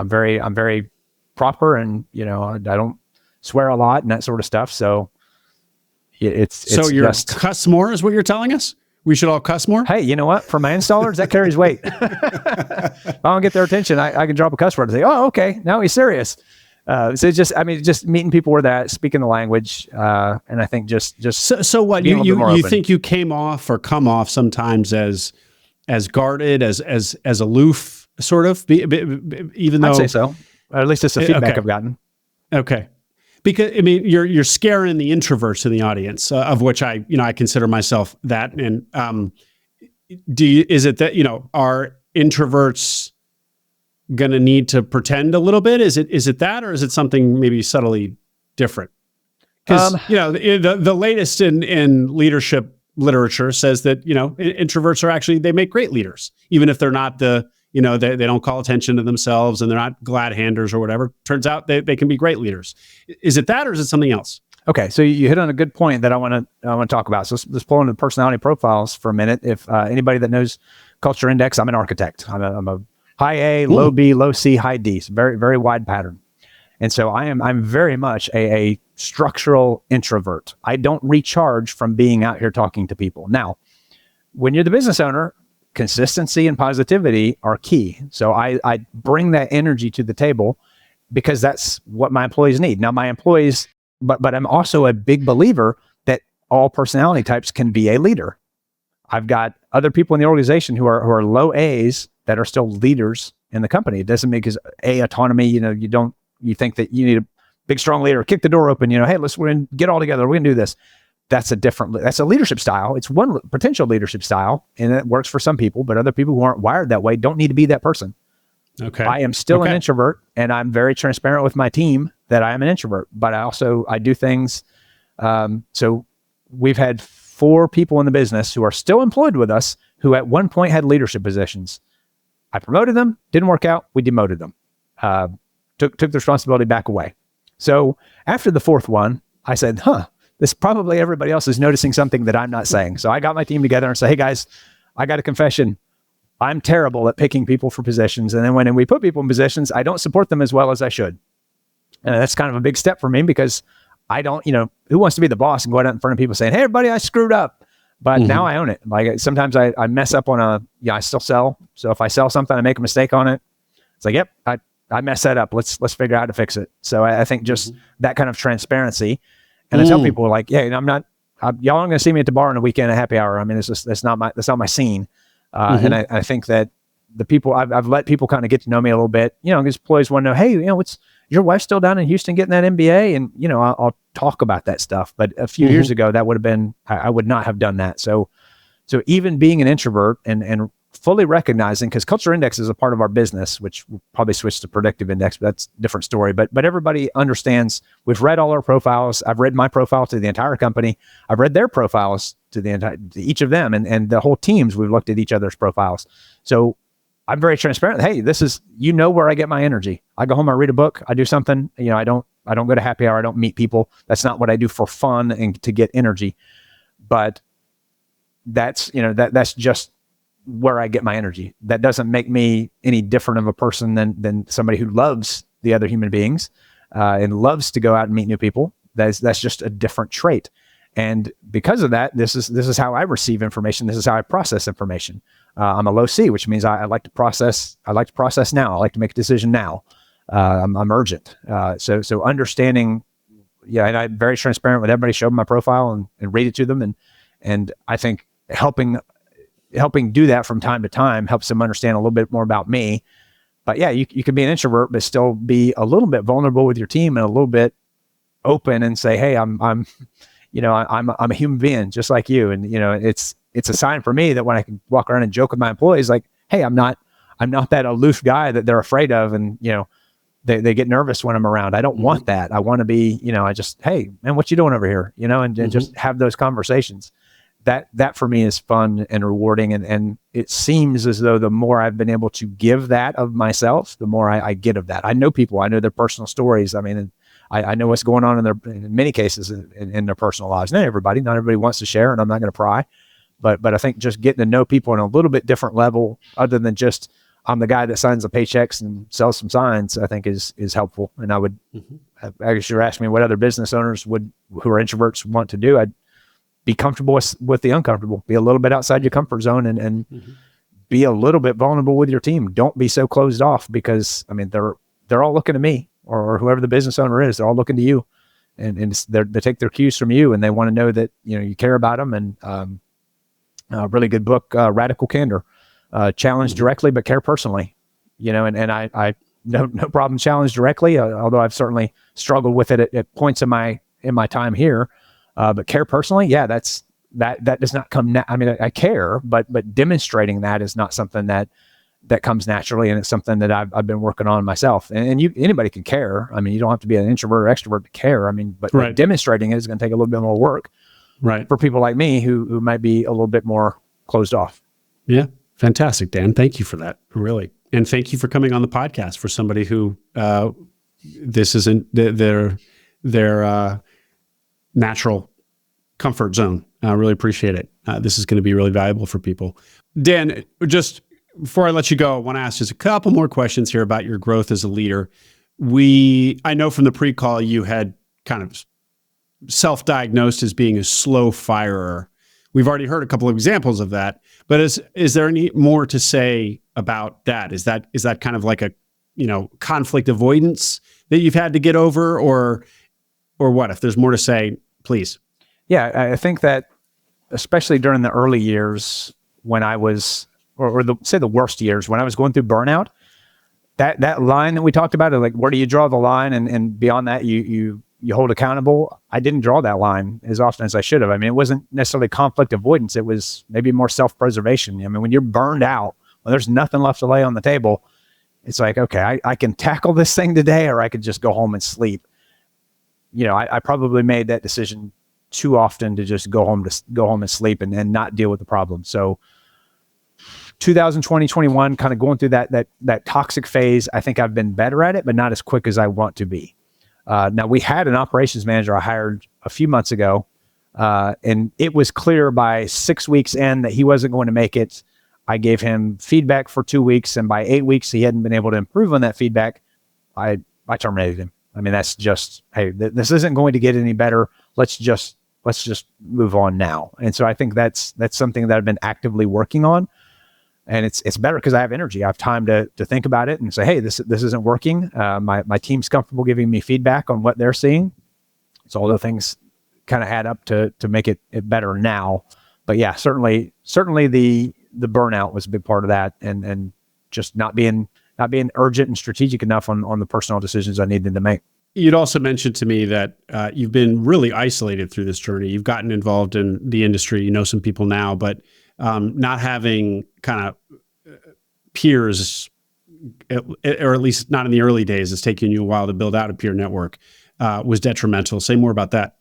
S2: very proper, and I don't swear a lot and that sort of stuff. So so you're cuss more is what you're telling us? We should all cuss more? Hey, you know what? For my installers, that carries weight. If I don't get their attention, I can drop a cuss word and say, oh, okay, now he's serious. So just meeting people where they're at, speaking the language. And I think just so what you think you came off or come off sometimes as guarded, as aloof, sort of, even though I'd say so. Or at least it's the feedback I've gotten. Okay. Because I mean, you're scaring the introverts in the audience, of which I consider myself that. And is it that are introverts going to need to pretend a little bit? Is it that, or is it something maybe subtly different? Because the latest in leadership
S1: literature says that, introverts are actually, they make great leaders, even if they're not they don't call attention to themselves and they're not glad handers or whatever. Turns out they can be great leaders. Is it that, or is it something else?
S2: Okay, so you hit on a good point that I want to talk about. So let's pull into personality profiles for a minute. If anybody that knows Culture Index, I'm an architect. I'm a high A, low B, low C, high D. So very, very wide pattern. And so I'm very much a structural introvert. I don't recharge from being out here talking to people. Now, when you're the business owner, consistency and positivity are key. So I bring that energy to the table because that's what my employees need. Now, my employees, but I'm also a big believer that all personality types can be a leader. I've got other people in the organization who are low A's that are still leaders in the company. It doesn't make his autonomy. You think that you need a big, strong leader, kick the door open, hey, we're going to get all together. We're going to do this. That's a leadership style. It's one potential leadership style, and it works for some people, but other people who aren't wired that way don't need to be that person.
S1: Okay.
S2: I am still an introvert, and I'm very transparent with my team that I am an introvert, but I do things. So we've had 4 people in the business who are still employed with us who at one point had leadership positions. I promoted them, didn't work out. We demoted them, took the responsibility back away. So after the 4th one, I said, this probably everybody else is noticing something that I'm not saying. So I got my team together and said, hey guys, I got a confession. I'm terrible at picking people for positions. And then when we put people in positions, I don't support them as well as I should. And that's kind of a big step for me because I don't, who wants to be the boss and go out in front of people saying, hey, everybody, I screwed up. But now I own it. Like sometimes I mess up on I still sell. So if I sell something, I make a mistake on it. It's like, yep, I messed that up. Let's figure out how to fix it. So I think just that kind of transparency. And I tell people like, yeah, y'all aren't going to see me at the bar on the weekend at happy hour. I mean, that's not my scene. And I think that the people I've let people kind of get to know me a little bit, because employees want to know, hey, what's your wife still down in Houston getting that MBA? And, I'll talk about that stuff. But a few years ago, that would have been, I would not have done that. So even being an introvert and fully recognizing, because Culture Index is a part of our business, which we'll probably switch to Predictive Index, but that's a different story. But everybody understands, we've read all our profiles. I've read my profile to the entire company. I've read their profiles to each of them, and the whole teams, we've looked at each other's profiles. So I'm very transparent. Hey, this is, where I get my energy. I go home, I read a book, I do something, I don't go to happy hour. I don't meet people. That's not what I do for fun and to get energy. But that's, that's just where I get my energy. That doesn't make me any different of a person than somebody who loves the other human beings and loves to go out and meet new people. That's just a different trait. And because of that, this is how I receive information. This is how I process information. I'm a low C, which means I like to process. I like to process now. I like to make a decision now. I'm urgent. So understanding, and I'm very transparent with everybody. Show them my profile and read it to them, and I think helping do that from time to time helps them understand a little bit more about me. But yeah, you can be an introvert, but still be a little bit vulnerable with your team and a little bit open and say, hey, I'm a human being just like you. And, it's a sign for me that when I can walk around and joke with my employees, like, hey, I'm not that aloof guy that they're afraid of. And, they get nervous when I'm around. I don't want that. I want to be, hey man, what you doing over here? And just have those conversations. That for me is fun and rewarding. And it seems as though the more I've been able to give that of myself, the more I get of that. I know people, I know their personal stories. I mean, I know what's going on in many cases in their personal lives. Not everybody wants to share, and I'm not going to pry, but I think just getting to know people on a little bit different level, other than just, I'm the guy that signs the paychecks and sells some signs, I think is helpful. And I would, I guess you're asking me what other business owners who are introverts want to do. I'd be comfortable with the uncomfortable, be a little bit outside your comfort zone and be a little bit vulnerable with your team. Don't be so closed off, because I mean, they're all looking to me or whoever the business owner is. They're all looking to you, and they take their cues from you, and they want to know that, you care about them. And a really good book, Radical Candor, challenge directly, but care personally, and I no problem challenge directly, although I've certainly struggled with it at points in my time here. But care personally, yeah, that does not come. I care, but demonstrating that is not something that comes naturally, and it's something that I've been working on myself. And anybody can care. I mean, you don't have to be an introvert or extrovert to care. I mean, but demonstrating it is going to take a little bit more work.
S1: Right.
S2: for people like me who might be a little bit more closed off.
S1: Yeah. Fantastic, Dan. Thank you for that. Really. And thank you for coming on the podcast for somebody who this isn't their natural comfort zone. I really appreciate it. This is going to be really valuable for people. Dan, just before I let you go, I want to ask just a couple more questions here about your growth as a leader. I know from the pre-call you had kind of self-diagnosed as being a slow firer. We've already heard a couple of examples of that, but is there any more to say about that? Is that kind of like a, conflict avoidance that you've had to get over, or what? If there's more to say, please.
S2: Yeah, I think that especially during the early years when I was, or the worst years when I was going through burnout, that line that we talked about, like where do you draw the line, and beyond that you hold accountable. I didn't draw that line as often as I should have. I mean, it wasn't necessarily conflict avoidance. It was maybe more self-preservation. I mean, when you're burned out, when there's nothing left to lay on the table, it's like, okay, I can tackle this thing today, or I could just go home and sleep. I probably made that decision too often to just go home and sleep and not deal with the problem. So 2020, 21, kind of going through that toxic phase. I think I've been better at it, but not as quick as I want to be. Now, we had an operations manager I hired a few months ago, and it was clear by 6 weeks in that he wasn't going to make it. I gave him feedback for 2 weeks, and by 8 weeks, he hadn't been able to improve on that feedback. I terminated him. I mean, that's just, hey, this isn't going to get any better. Let's just move on now. And so I think that's something that I've been actively working on. And it's better because I have energy. I have time to think about it and say, hey, this isn't working. My team's comfortable giving me feedback on what they're seeing. So all the things kind of add up to make it better now. But yeah, certainly the burnout was a big part of that, and just not being urgent and strategic enough on the personal decisions I needed to make.
S1: You'd also mentioned to me that you've been really isolated through this journey. You've gotten involved in the industry. You know some people now, but not having kind of peers, or at least not in the early days, it's taken you a while to build out a peer network, was detrimental. Say more about that.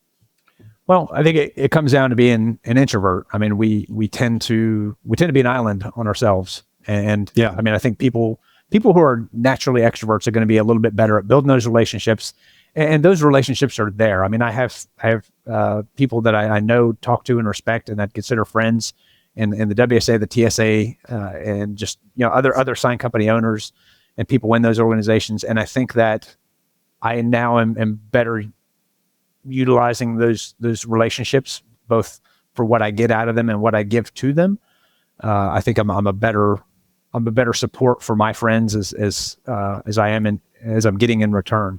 S2: Well, I think it comes down to being an introvert. I mean, we tend to be an island on ourselves. And yeah, I mean, I think people who are naturally extroverts are going to be a little bit better at building those relationships, and those relationships are there. I mean, I have people that I know, talk to, and respect, and I'd consider friends in the WSA, the TSA, and just other sign company owners and people in those organizations. And I think that I now am better utilizing those relationships, both for what I get out of them and what I give to them. I think I'm a better support for my friends as I am, and as I'm getting in return.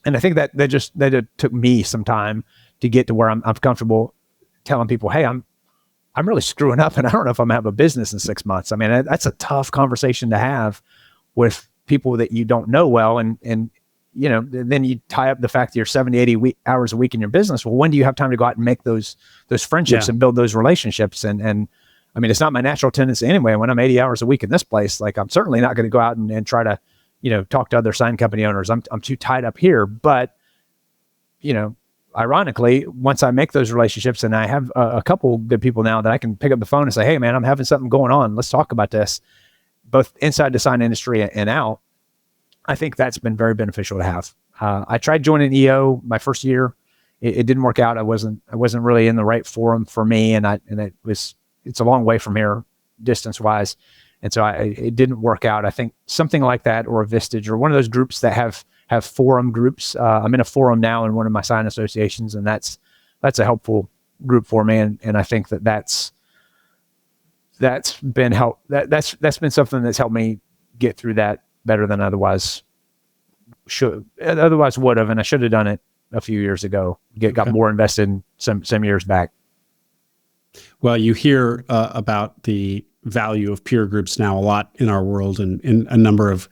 S2: And I think that it took me some time to get to where I'm comfortable telling people, hey, I'm really screwing up, and I don't know if I'm gonna have a business in 6 months. I mean, that's a tough conversation to have with people that you don't know well. And then you tie up the fact that you're 70, 80 hours a week in your business. Well, when do you have time to go out and make those friendships and build those relationships? And I mean, it's not my natural tendency anyway. When I'm 80 hours a week in this place, like, I'm certainly not going to go out and try to, talk to other sign company owners. I'm too tied up here. But, ironically, once I make those relationships, and I have a couple good people now that I can pick up the phone and say, hey man, I'm having something going on. Let's talk about this, both inside the sign industry and out. I think that's been very beneficial to have. I tried joining EO my first year. It didn't work out. I wasn't really in the right forum for me. It's a long way from here distance wise. And so it didn't work out. I think something like that, or a Vistage, or one of those groups that have forum groups. I'm in a forum now in one of my sign associations, and that's a helpful group for me. And I think that's been been something that's helped me get through that better than otherwise would have. And I should have done it a few years ago. Got more invested some years back.
S1: Well, you hear about the value of peer groups now a lot in our world, and in a number of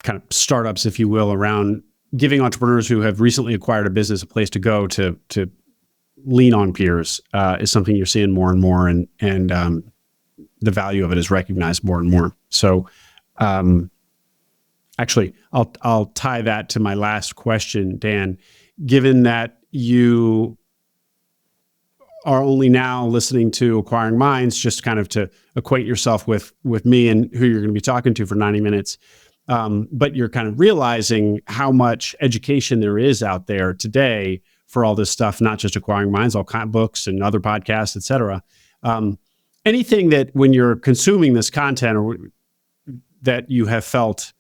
S1: kind of startups, if you will, around giving entrepreneurs who have recently acquired a business a place to go to lean on peers is something you're seeing more and more, and the value of it is recognized more and more. So actually, I'll tie that to my last question, Dan. Given that you are only now listening to Acquiring Minds, just kind of to acquaint yourself with me and who you're going to be talking to for 90 minutes. But you're kind of realizing how much education there is out there today for all this stuff, not just Acquiring Minds, all kind of books and other podcasts, et cetera. Anything that when you're consuming this content or that you have felt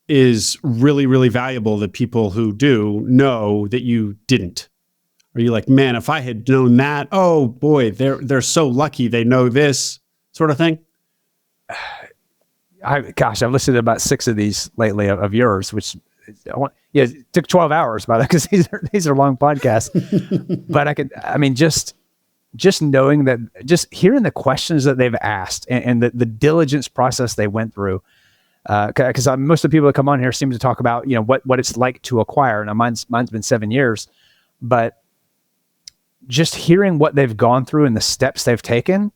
S1: is really, really valuable that people who do know that you didn't? Are you like, man, if I had known that, oh boy, they're so lucky they know this sort of thing?
S2: I've listened to about 6 of these lately of yours, which it took 12 hours by that, because these are long podcasts. But just knowing that, just hearing the questions that they've asked and the diligence process they went through. Because most of the people that come on here seem to talk about, what it's like to acquire. Now mine's been 7 years, but just hearing what they've gone through and the steps they've taken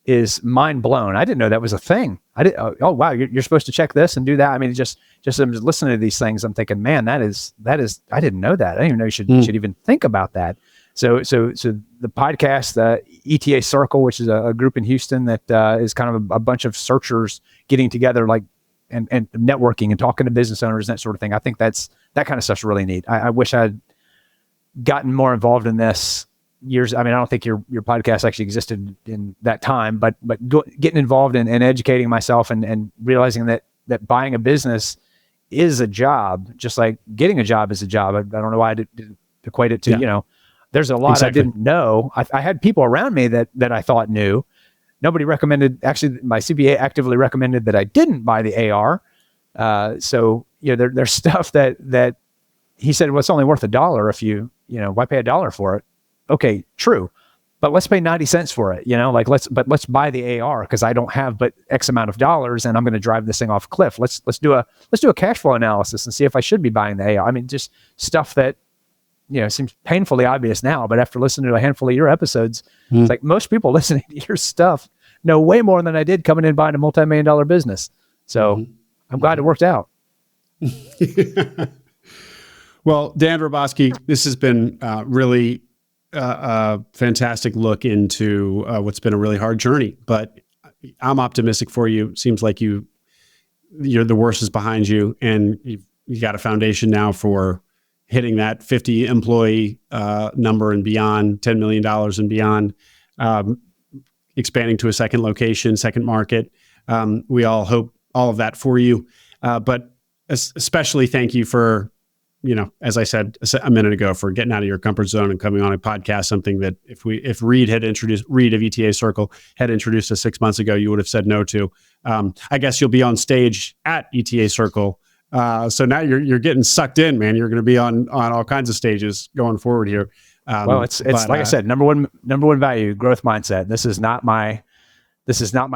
S2: is mind blown. I didn't know that was a thing. Oh wow, you're supposed to check this and do that. I mean, just I'm just listening to these things. I'm thinking, man, that is. I didn't know that. I didn't even know you should even think about that. So the podcast, the ETA Circle, which is a group in Houston that is kind of a bunch of searchers getting together, like and networking and talking to business owners and that sort of thing. I think that kind of stuff's really neat. I wish I'd gotten more involved in this years. I mean, I don't think your podcast actually existed in that time, but getting involved in and educating myself and realizing that buying a business is a job, just like getting a job is a job. I don't know why I did equate it to, there's a lot exactly. I didn't know. I had people around me that I thought knew. Nobody recommended, actually my CPA actively recommended that I didn't buy the AR. So, there's stuff that he said, well, it's only worth $1 if why pay $1 for it? Okay, true. But let's pay 90 cents for it, let's buy the AR because I don't have but X amount of dollars and I'm going to drive this thing off a cliff. Let's do a cash flow analysis and see if I should be buying the AR. I mean, just stuff that, seems painfully obvious now, but after listening to a handful of your episodes, it's like most people listening to your stuff know way more than I did coming in buying a multi-million-dollar business. So I'm glad it worked out.
S1: Well, Dan Verbose, this has been really a fantastic look into what's been a really hard journey, but I'm optimistic for you. Seems like the worst is behind you, and you got a foundation now for hitting that 50 employee number and beyond, $10 million and beyond, expanding to a second location, second market. We all hope all of that for you, but especially thank you for, as I said a minute ago, for getting out of your comfort zone and coming on a podcast, something that if Reed of ETA Circle had introduced us 6 months ago, you would have said no to. I guess you'll be on stage at ETA Circle. So now you're getting sucked in, man. You're going to be on all kinds of stages going forward here.
S2: Well, it's like I said, number one value, growth mindset. This is not my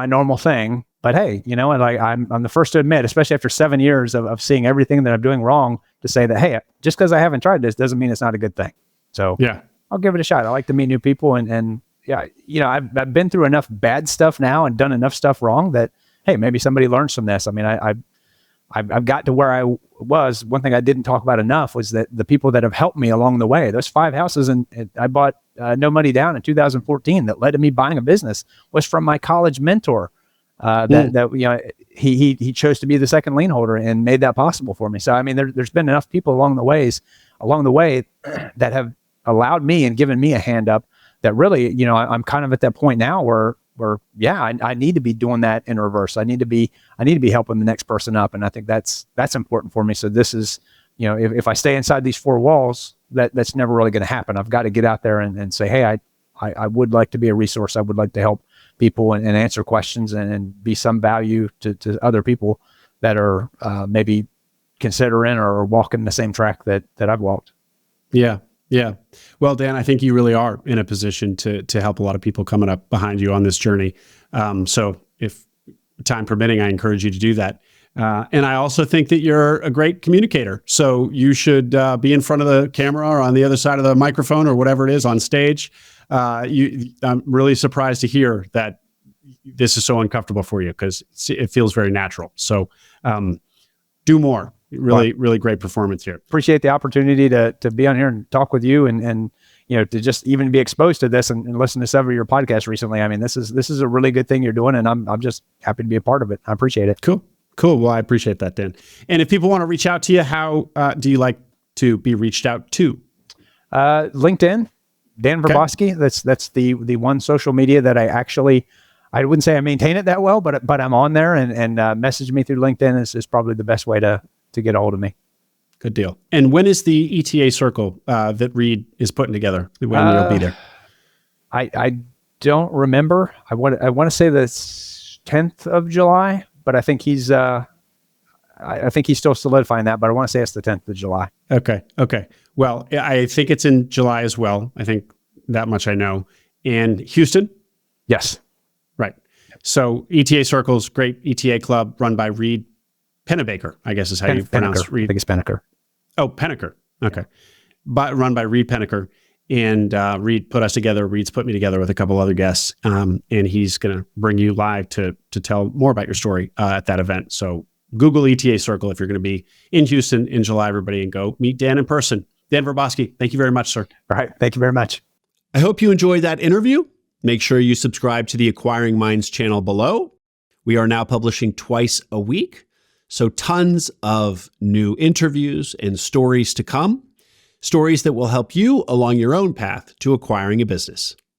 S2: normal thing, but hey, I'm the first to admit, especially after 7 years of seeing everything that I'm doing wrong, to say that, hey, just because I haven't tried this doesn't mean it's not a good thing. So yeah, I'll give it a shot. I like to meet new people and yeah, I've been through enough bad stuff now and done enough stuff wrong that, hey, maybe somebody learns from this. I mean, I've got to where I was. One thing I didn't talk about enough was that the people that have helped me along the way, those 5 houses and I bought no money down in 2014 that led to me buying a business, was from my college mentor. He chose to be the second lien holder and made that possible for me. So, I mean, there's been enough people along the way that have allowed me and given me a hand up that really, I'm kind of at that point now where I need to be doing that in reverse. I need to be helping the next person up. And I think that's important for me. So this is, if I stay inside these 4 walls, that's never really going to happen. I've got to get out there and say, hey, I would like to be a resource. I would like to help people and answer questions and be some value to other people that are maybe considering or walking the same track that I've walked.
S1: Yeah. Yeah. Well, Dan, I think you really are in a position to help a lot of people coming up behind you on this journey. So if time permitting, I encourage you to do that. And I also think that you're a great communicator. So you should be in front of the camera or on the other side of the microphone or whatever it is on stage. I'm really surprised to hear that this is so uncomfortable for you because it feels very natural. So do more. Really great performance here.
S2: Appreciate the opportunity to be on here and talk with you. And to just even be exposed to this and listen to several of your podcasts recently. I mean, this is a really good thing you're doing, and I'm just happy to be a part of it. I appreciate it.
S1: Cool. Well, I appreciate that, Dan. And if people want to reach out to you, how do you like to be reached out to?
S2: LinkedIn, Dan Verbosky. Okay. That's the one social media that I wouldn't say I maintain it that well, but I'm on there, and message me through LinkedIn is probably the best way to get a hold of me.
S1: Good deal. And when is the ETA circle that Reed is putting together? When you'll be there?
S2: I don't remember. I want to say the 10th of July, but I think he's still solidifying that. But I want to say it's the 10th of July.
S1: Okay. Well, I think it's in July as well. I think that much I know. And Houston?
S2: Yes.
S1: Right. So ETA Circles, great ETA club run by Reed Pennebaker, I guess is how you pronounce Reed.
S2: I think it's Penneker.
S1: Oh, Penneker. Okay. But run by Reed Penneker. And Reed put us together. Reed's put me together with a couple other guests. And he's going to bring you live to tell more about your story at that event. So Google ETA Circle if you're going to be in Houston in July, everybody, and go meet Dan in person. Dan Verbosky, thank you very much, sir.
S2: All right. Thank you very much.
S1: I hope you enjoyed that interview. Make sure you subscribe to the Acquiring Minds channel below. We are now publishing twice a week, so tons of new interviews and stories to come. Stories that will help you along your own path to acquiring a business.